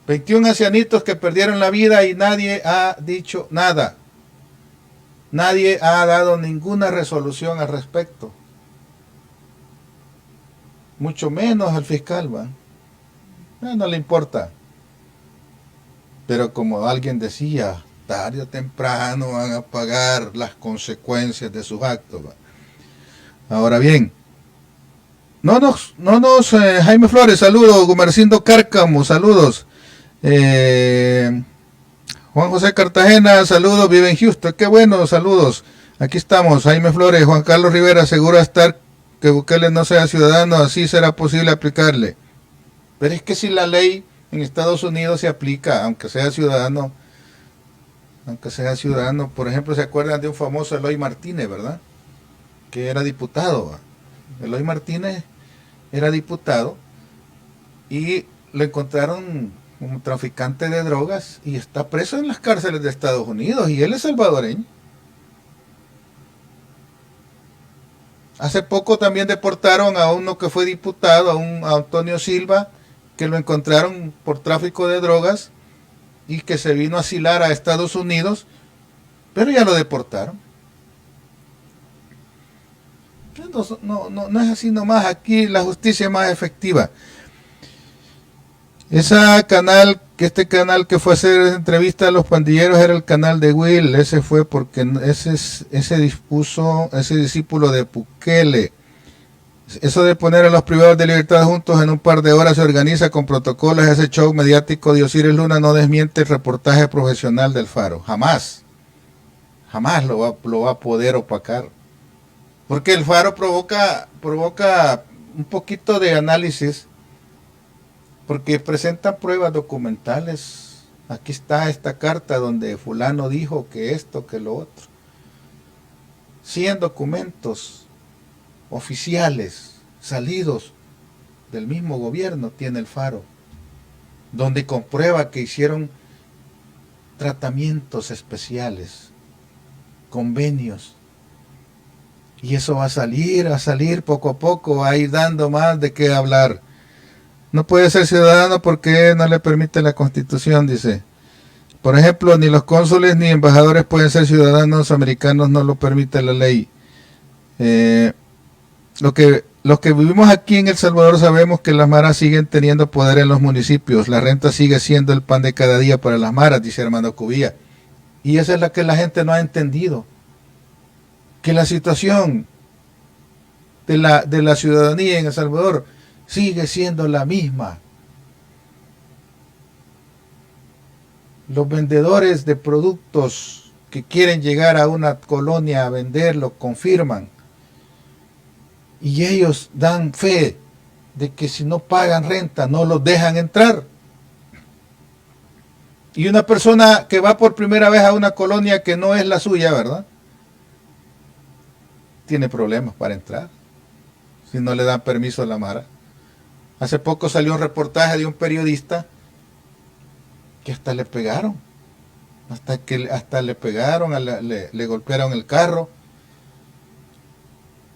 21 ancianitos que perdieron la vida y nadie ha dicho nada. Nadie ha dado ninguna resolución al respecto. Mucho menos al fiscal, ¿va? No le importa. Pero como alguien decía, tarde o temprano van a pagar las consecuencias de sus actos, ¿va? Ahora bien, Jaime Flores, saludos. Gumercindo Cárcamo, saludos. Juan José Cartagena, saludos. Vive en Houston, qué bueno, saludos. Aquí estamos, Jaime Flores. Juan Carlos Rivera, asegura estar que Bukele no sea ciudadano, así será posible aplicarle. Pero es que si la ley en Estados Unidos se aplica, aunque sea ciudadano, por ejemplo, ¿se acuerdan de un famoso Eloy Martínez, verdad? Que era diputado. Eloy Martínez era diputado y lo encontraron como traficante de drogas y está preso en las cárceles de Estados Unidos y él es salvadoreño. Hace poco también deportaron a uno que fue diputado, a Antonio Silva, que lo encontraron por tráfico de drogas y que se vino a asilar a Estados Unidos, pero ya lo deportaron. No es así nomás, aquí la justicia es más efectiva. Este canal que fue a hacer entrevista a los pandilleros era el canal de Will, ese fue porque ese discípulo de Bukele. Eso de poner a los privados de libertad juntos en un par de horas se organiza con protocolos, ese show mediático de Osiris Luna no desmiente el reportaje profesional del Faro, jamás lo va a poder opacar, porque el Faro provoca un poquito de análisis, porque presentan pruebas documentales. Aquí está esta carta donde fulano dijo que esto, que lo otro. 100 documentos oficiales salidos del mismo gobierno tiene el Faro, donde comprueba que hicieron tratamientos especiales, convenios, y eso va a salir poco a poco, va a ir dando más de qué hablar. No puede ser ciudadano porque no le permite la Constitución, dice. Por ejemplo, ni los cónsules ni embajadores pueden ser ciudadanos americanos, no lo permite la ley. Los que vivimos aquí en El Salvador sabemos que las maras siguen teniendo poder en los municipios. La renta sigue siendo el pan de cada día para las maras, dice Armando Cubilla. Y esa es la que la gente no ha entendido. Que la situación de la ciudadanía en El Salvador sigue siendo la misma. Los vendedores de productos que quieren llegar a una colonia a venderlo confirman. Y ellos dan fe de que si no pagan renta no los dejan entrar. Y una persona que va por primera vez a una colonia que no es la suya, ¿verdad? Tiene problemas para entrar si no le dan permiso a la mara. Hace poco salió un reportaje de un periodista que hasta le pegaron. Hasta le pegaron, le golpearon el carro,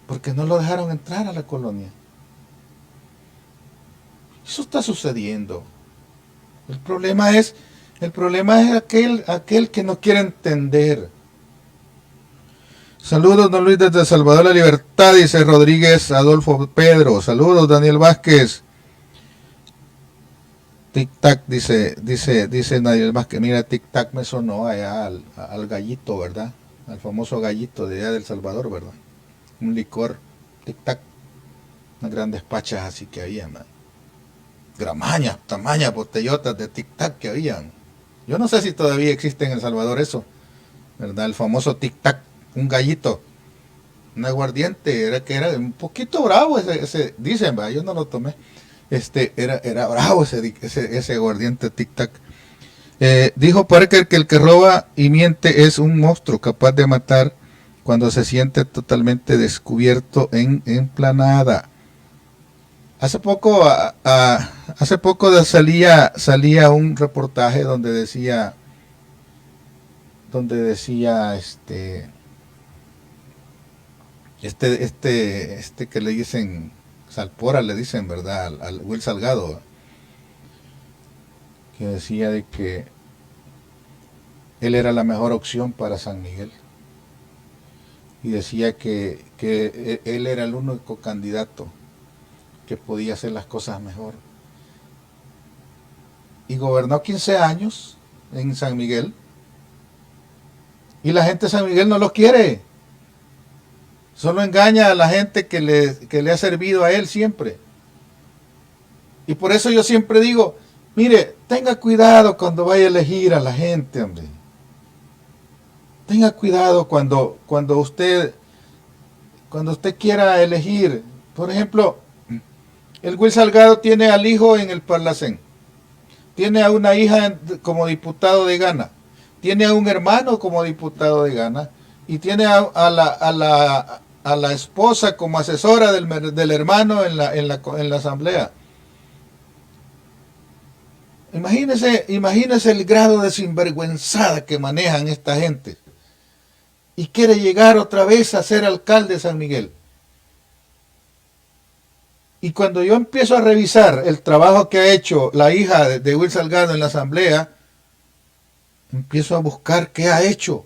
porque no lo dejaron entrar a la colonia. Eso está sucediendo. El problema es aquel que no quiere entender. Saludos, don Luis, desde El Salvador, La Libertad, dice Rodríguez Adolfo Pedro. Saludos, Daniel Vázquez. Tic-tac, dice Daniel Vázquez. Mira, tic-tac me sonó allá al gallito, ¿verdad? Al famoso gallito de allá del Salvador, ¿verdad? Un licor, tic-tac. Unas grandes pachas así que había, man. Gramañas, tamañas, botellotas de tic-tac que habían. Yo no sé si todavía existe en El Salvador eso, ¿verdad? El famoso tic-tac, un gallito, un aguardiente, era un poquito bravo ese dicen, ¿verdad? Yo no lo tomé. Era bravo ese aguardiente tic-tac. Dijo Parker que el que roba y miente es un monstruo capaz de matar cuando se siente totalmente descubierto en emplanada. Hace poco salía un reportaje donde decía que le dicen Salpora, le dicen, ¿verdad? Al Will Salgado, que decía de que él era la mejor opción para San Miguel. Y decía que él era el único candidato que podía hacer las cosas mejor. Y gobernó 15 años en San Miguel. Y la gente de San Miguel no lo quiere. Solo engaña a la gente que le ha servido a él siempre. Y por eso yo siempre digo, mire, tenga cuidado cuando vaya a elegir a la gente, hombre. Tenga cuidado cuando usted quiera elegir. Por ejemplo, el Will Salgado tiene al hijo en el Parlacén. Tiene a una hija como diputado de Ghana. Tiene a un hermano como diputado de Ghana. Y tiene a la esposa como asesora del hermano en la asamblea. Imagínese el grado de sinvergüenzada que manejan esta gente. Y quiere llegar otra vez a ser alcalde de San Miguel. Y cuando yo empiezo a revisar el trabajo que ha hecho la hija de Will Salgado en la asamblea, empiezo a buscar qué ha hecho.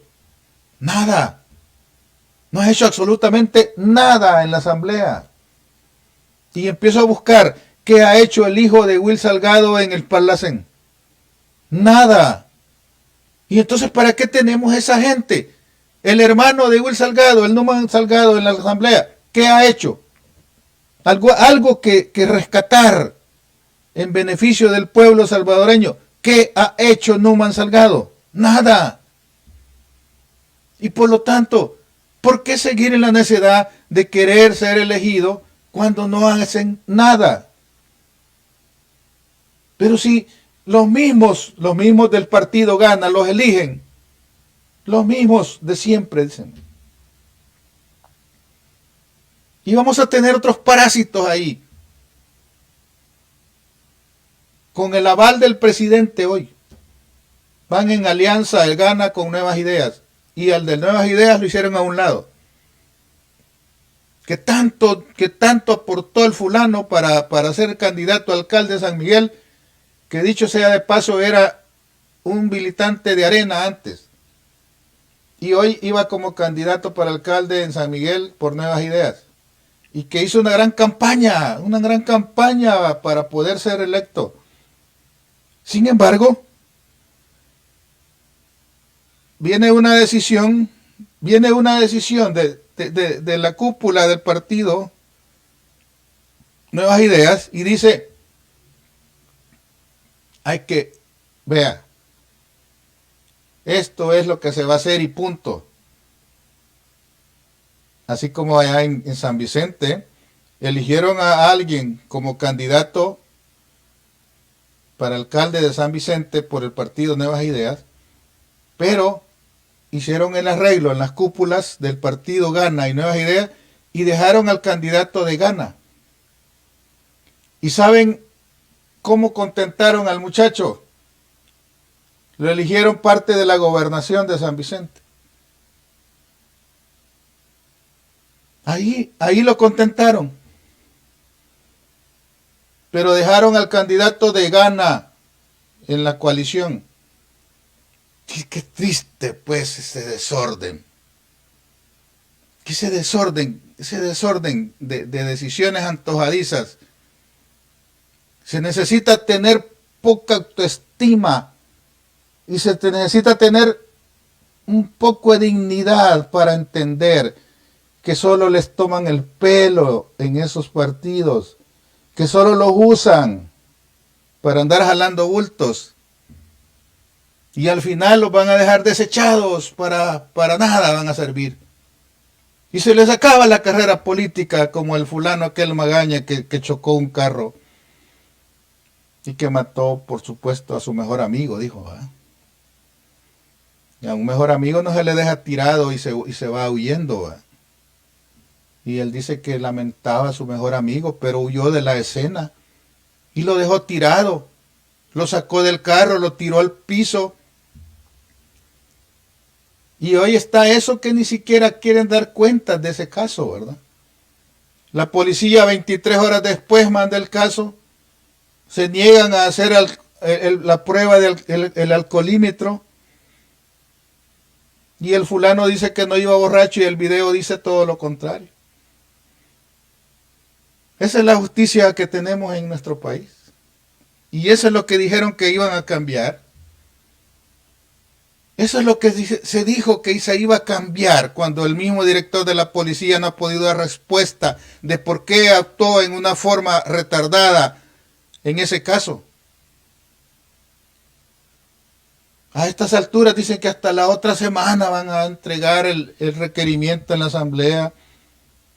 Nada. No ha hecho absolutamente nada en la asamblea. Y empiezo a buscar qué ha hecho el hijo de Will Salgado en el Parlacén. Nada. Y entonces, ¿para qué tenemos esa gente? El hermano de Will Salgado, el Numan Salgado en la asamblea, ¿qué ha hecho? Algo que rescatar en beneficio del pueblo salvadoreño. ¿Qué ha hecho Numan Salgado? Nada. Y por lo tanto, ¿por qué seguir en la necedad de querer ser elegido cuando no hacen nada? Pero si los mismos del partido Ghana los eligen, los mismos de siempre, dicen. Y vamos a tener otros parásitos ahí. Con el aval del presidente hoy. Van en alianza el Ghana con Nuevas Ideas. Y al de Nuevas Ideas lo hicieron a un lado. Que tanto aportó el fulano para ser candidato a alcalde de San Miguel, que dicho sea de paso era un militante de Arena antes. Y hoy iba como candidato para alcalde en San Miguel por Nuevas Ideas. Y que hizo una gran campaña para poder ser electo. Sin embargo, viene una decisión de la cúpula del partido Nuevas Ideas y dice, vea, esto es lo que se va a hacer y punto. Así como allá en San Vicente, eligieron a alguien como candidato para alcalde de San Vicente por el partido Nuevas Ideas, pero hicieron el arreglo en las cúpulas del partido Ghana y Nuevas Ideas y dejaron al candidato de Ghana. ¿Y saben cómo contentaron al muchacho? Lo eligieron parte de la gobernación de San Vicente. Ahí lo contentaron. Pero dejaron al candidato de Ghana en la coalición. Qué triste, pues, ese desorden. Ese desorden de decisiones antojadizas. Se necesita tener poca autoestima y se necesita tener un poco de dignidad para entender que solo les toman el pelo en esos partidos, que solo los usan para andar jalando bultos y al final los van a dejar desechados, para nada van a servir. Y se les acaba la carrera política como el fulano aquel Magaña que chocó un carro y que mató, por supuesto, a su mejor amigo, dijo. Y a un mejor amigo no se le deja tirado y se va huyendo. Y él dice que lamentaba a su mejor amigo, pero huyó de la escena y lo dejó tirado. Lo sacó del carro, lo tiró al piso. Y hoy está eso que ni siquiera quieren dar cuenta de ese caso, ¿verdad? La policía 23 horas después manda el caso. Se niegan a hacer la prueba del alcoholímetro. Y el fulano dice que no iba borracho y el video dice todo lo contrario. Esa es la justicia que tenemos en nuestro país. Y eso es lo que dijeron que iban a cambiar. Eso es lo que se dijo que se iba a cambiar cuando el mismo director de la policía no ha podido dar respuesta de por qué actuó en una forma retardada en ese caso. A estas alturas dicen que hasta la otra semana van a entregar el requerimiento en la asamblea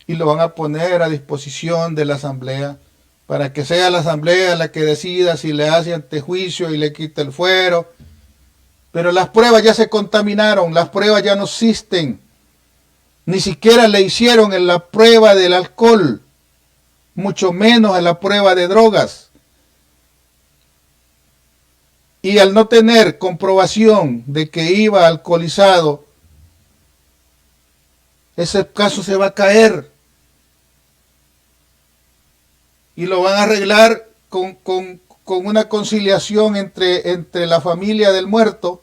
y lo van a poner a disposición de la asamblea para que sea la asamblea la que decida si le hace antejuicio y le quita el fuero. Pero las pruebas ya se contaminaron, las pruebas ya no existen. Ni siquiera le hicieron en la prueba del alcohol, mucho menos en la prueba de drogas. Y al no tener comprobación de que iba alcoholizado, ese caso se va a caer. Y lo van a arreglar con una conciliación entre la familia del muerto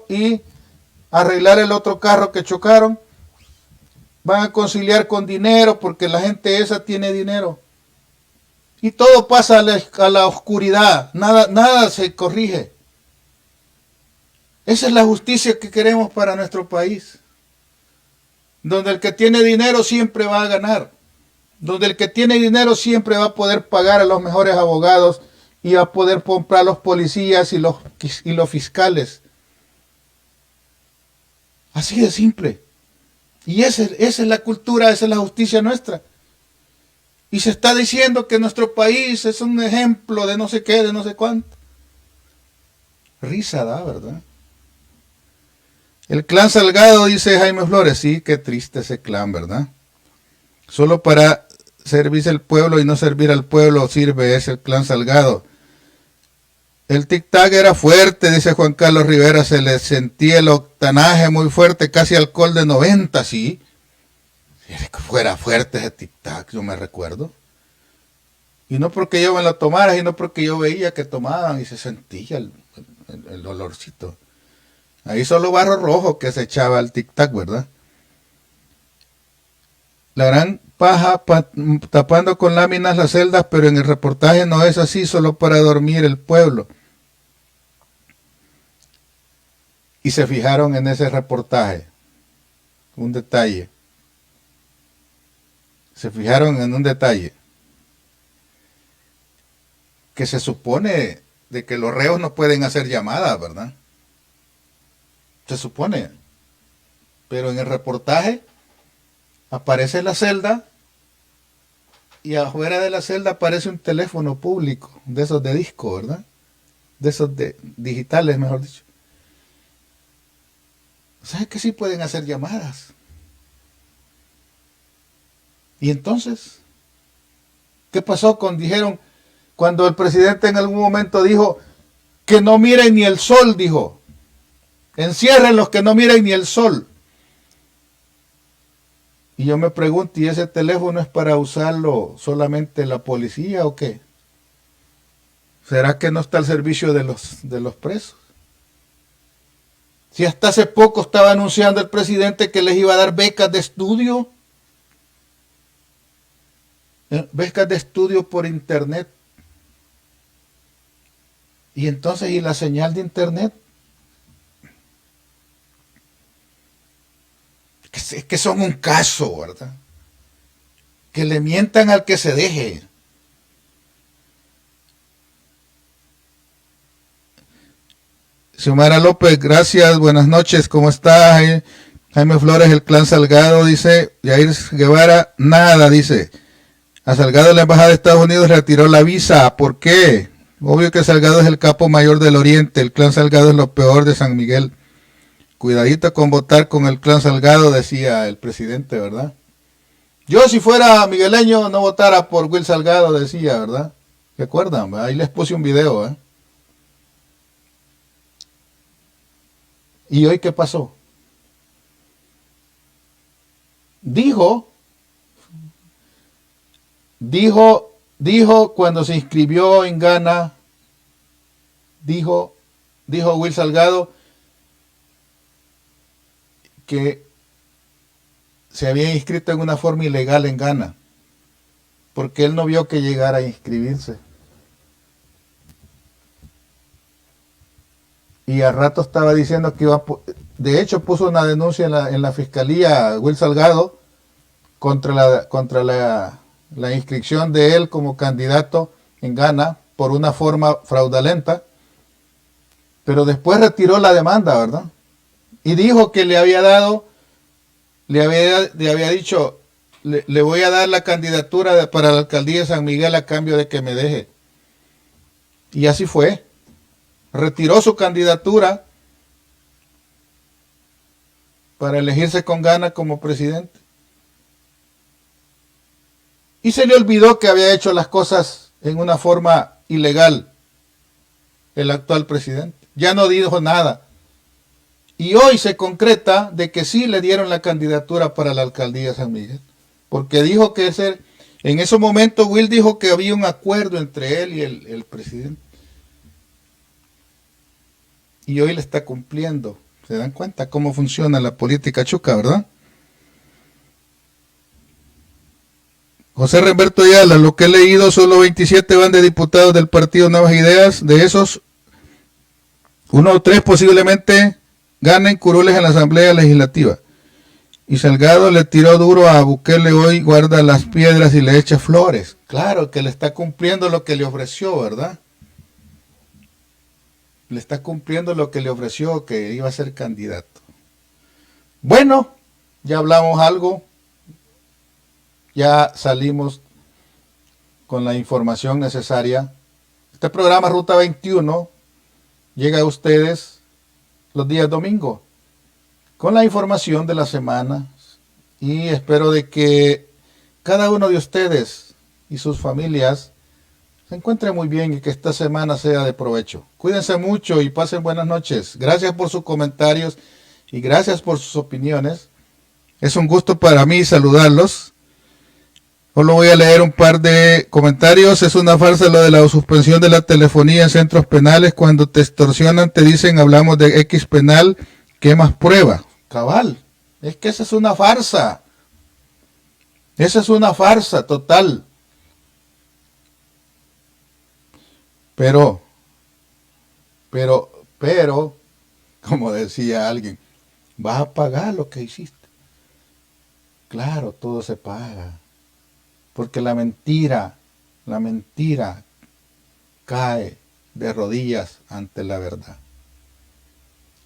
y arreglar el otro carro que chocaron. Van a conciliar con dinero porque la gente esa tiene dinero. Y todo pasa a la oscuridad, nada se corrige. Esa es la justicia que queremos para nuestro país, donde el que tiene dinero siempre va a ganar, donde el que tiene dinero siempre va a poder pagar a los mejores abogados y va a poder comprar los policías y los fiscales. Así de simple. Y esa es la cultura, esa es la justicia nuestra. Y se está diciendo que nuestro país es un ejemplo de no sé qué, de no sé cuánto. Risa da, ¿verdad? El clan Salgado, dice Jaime Flores. Sí, qué triste ese clan, ¿verdad? Solo para servirse al pueblo y no servir al pueblo sirve ese clan Salgado. El tic-tac era fuerte, dice Juan Carlos Rivera. Se le sentía el octanaje muy fuerte, casi alcohol de 90, sí. Que fuera fuerte ese tic-tac, yo me recuerdo. Y no porque yo me lo tomara, sino porque yo veía que tomaban y se sentía el olorcito. Ahí solo Barro Rojo que se echaba el tic-tac, ¿verdad? La gran paja tapando con láminas las celdas, pero en el reportaje no es así, solo para dormir el pueblo. Y se fijaron en ese reportaje. Un detalle. Se fijaron en un detalle. Que se supone de que los reos no pueden hacer llamadas, ¿verdad? Se supone. Pero en el reportaje aparece la celda y afuera de la celda aparece un teléfono público, de esos de disco, ¿verdad? De esos de digitales, mejor dicho. ¿Sabes que sí pueden hacer llamadas? Y entonces, ¿qué pasó cuando el presidente en algún momento dijo que no miren ni el sol, dijo? Encierren los que no miren ni el sol. Y yo me pregunto, ¿y ese teléfono es para usarlo solamente la policía o qué? ¿Será que no está al servicio de los presos? Si hasta hace poco estaba anunciando el presidente que les iba a dar becas de estudio. Becas de estudio por internet. Y entonces, ¿y la señal de internet? Es que son un caso, ¿verdad? Que le mientan al que se deje. Xiomara López, gracias, buenas noches, ¿cómo estás? Jaime Flores, el clan Salgado, dice. Yair Guevara, nada, dice. A Salgado la embajada de Estados Unidos retiró la visa. ¿Por qué? Obvio que Salgado es el capo mayor del Oriente. El clan Salgado es lo peor de San Miguel. Cuidadito con votar con el clan Salgado, decía el presidente, ¿verdad? Yo si fuera migueleño no votara por Will Salgado, decía, ¿verdad? ¿Se acuerdan? Ahí les puse un video, ¿eh? ¿Y hoy qué pasó? Dijo cuando se inscribió en Ghana, dijo Will Salgado que se había inscrito en una forma ilegal en Ghana, porque él no vio que llegara a inscribirse. y al rato estaba diciendo que de hecho puso una denuncia en la fiscalía, Will Salgado, contra la inscripción de él como candidato en Ghana por una forma fraudulenta, pero después retiró la demanda, ¿verdad? Y dijo que le había dicho, le voy a dar la candidatura para la alcaldía de San Miguel a cambio de que me deje. Y así fue. Retiró su candidatura para elegirse con Ghana como presidente. Y se le olvidó que había hecho las cosas en una forma ilegal el actual presidente. Ya no dijo nada. Y hoy se concreta de que sí le dieron la candidatura para la alcaldía de San Miguel. Porque dijo que en ese momento Will dijo que había un acuerdo entre él y el presidente. Y hoy le está cumpliendo. ¿Se dan cuenta cómo funciona la política chuca, verdad? José Roberto Ayala, lo que he leído, solo 27 van de diputados del partido Nuevas Ideas. De esos, 1 o 3 posiblemente ganen curules en la Asamblea Legislativa. Y Salgado le tiró duro a Bukele hoy, guarda las piedras y le echa flores. Claro que le está cumpliendo lo que le ofreció, ¿verdad? Le está cumpliendo lo que le ofreció, que iba a ser candidato. Bueno, ya hablamos algo. Ya salimos con la información necesaria. Este programa Ruta 21 llega a ustedes los días domingos con la información de la semana, y espero de que cada uno de ustedes y sus familias se encuentren muy bien y que esta semana sea de provecho. Cuídense mucho y pasen buenas noches. Gracias por sus comentarios y gracias por sus opiniones. Es un gusto para mí saludarlos. Solo voy a leer un par de comentarios. Es una farsa lo de la suspensión de la telefonía en centros penales. Cuando te extorsionan te dicen hablamos de X penal, ¿qué más prueba? Cabal, es que esa es una farsa. Esa es una farsa total. Pero, como decía alguien, vas a pagar lo que hiciste. Claro, todo se paga. Porque la mentira cae de rodillas ante la verdad.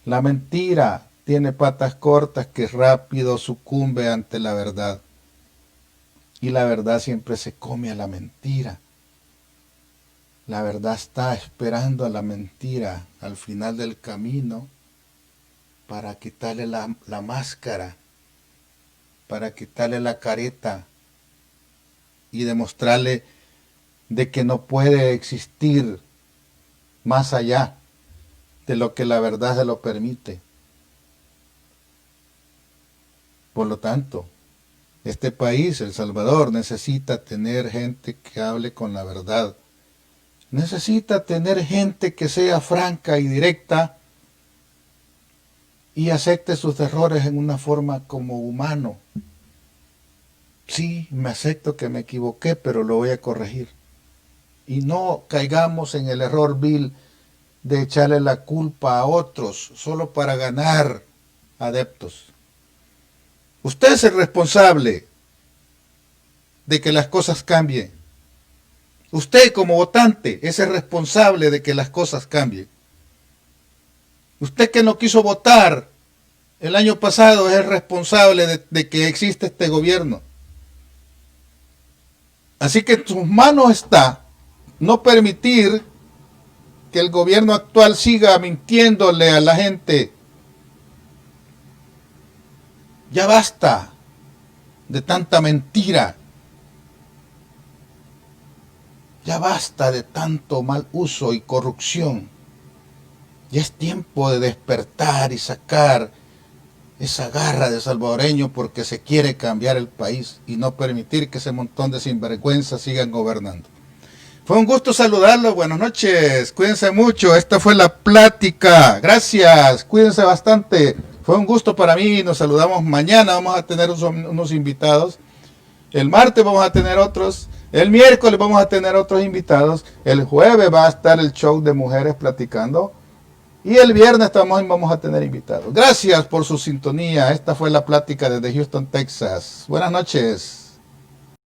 La mentira tiene patas cortas que rápido sucumbe ante la verdad. Y la verdad siempre se come a la mentira. La verdad está esperando a la mentira al final del camino para quitarle la máscara, para quitarle la careta y demostrarle de que no puede existir más allá de lo que la verdad se lo permite. Por lo tanto, este país, El Salvador, necesita tener gente que hable con la verdad. Necesita tener gente que sea franca y directa y acepte sus errores en una forma como humano. Sí, me acepto que me equivoqué, pero lo voy a corregir. Y no caigamos en el error vil de echarle la culpa a otros solo para ganar adeptos. Usted es el responsable de que las cosas cambien. Usted como votante es el responsable de que las cosas cambien. Usted que no quiso votar el año pasado es el responsable de que existe este gobierno. Así que en sus manos está no permitir que el gobierno actual siga mintiéndole a la gente. Ya basta de tanta mentira. Ya basta de tanto mal uso y corrupción. Ya es tiempo de despertar y sacar esa garra de salvadoreño porque se quiere cambiar el país y no permitir que ese montón de sinvergüenzas sigan gobernando. Fue un gusto saludarlos, buenas noches, cuídense mucho, esta fue la plática, gracias, cuídense bastante, fue un gusto para mí, nos saludamos mañana, vamos a tener unos invitados, el martes vamos a tener otros, el miércoles vamos a tener otros invitados, el jueves va a estar el show de mujeres platicando, Y el viernes también vamos a tener invitados. Gracias por su sintonía. Esta fue la plática desde Houston, Texas. Buenas noches.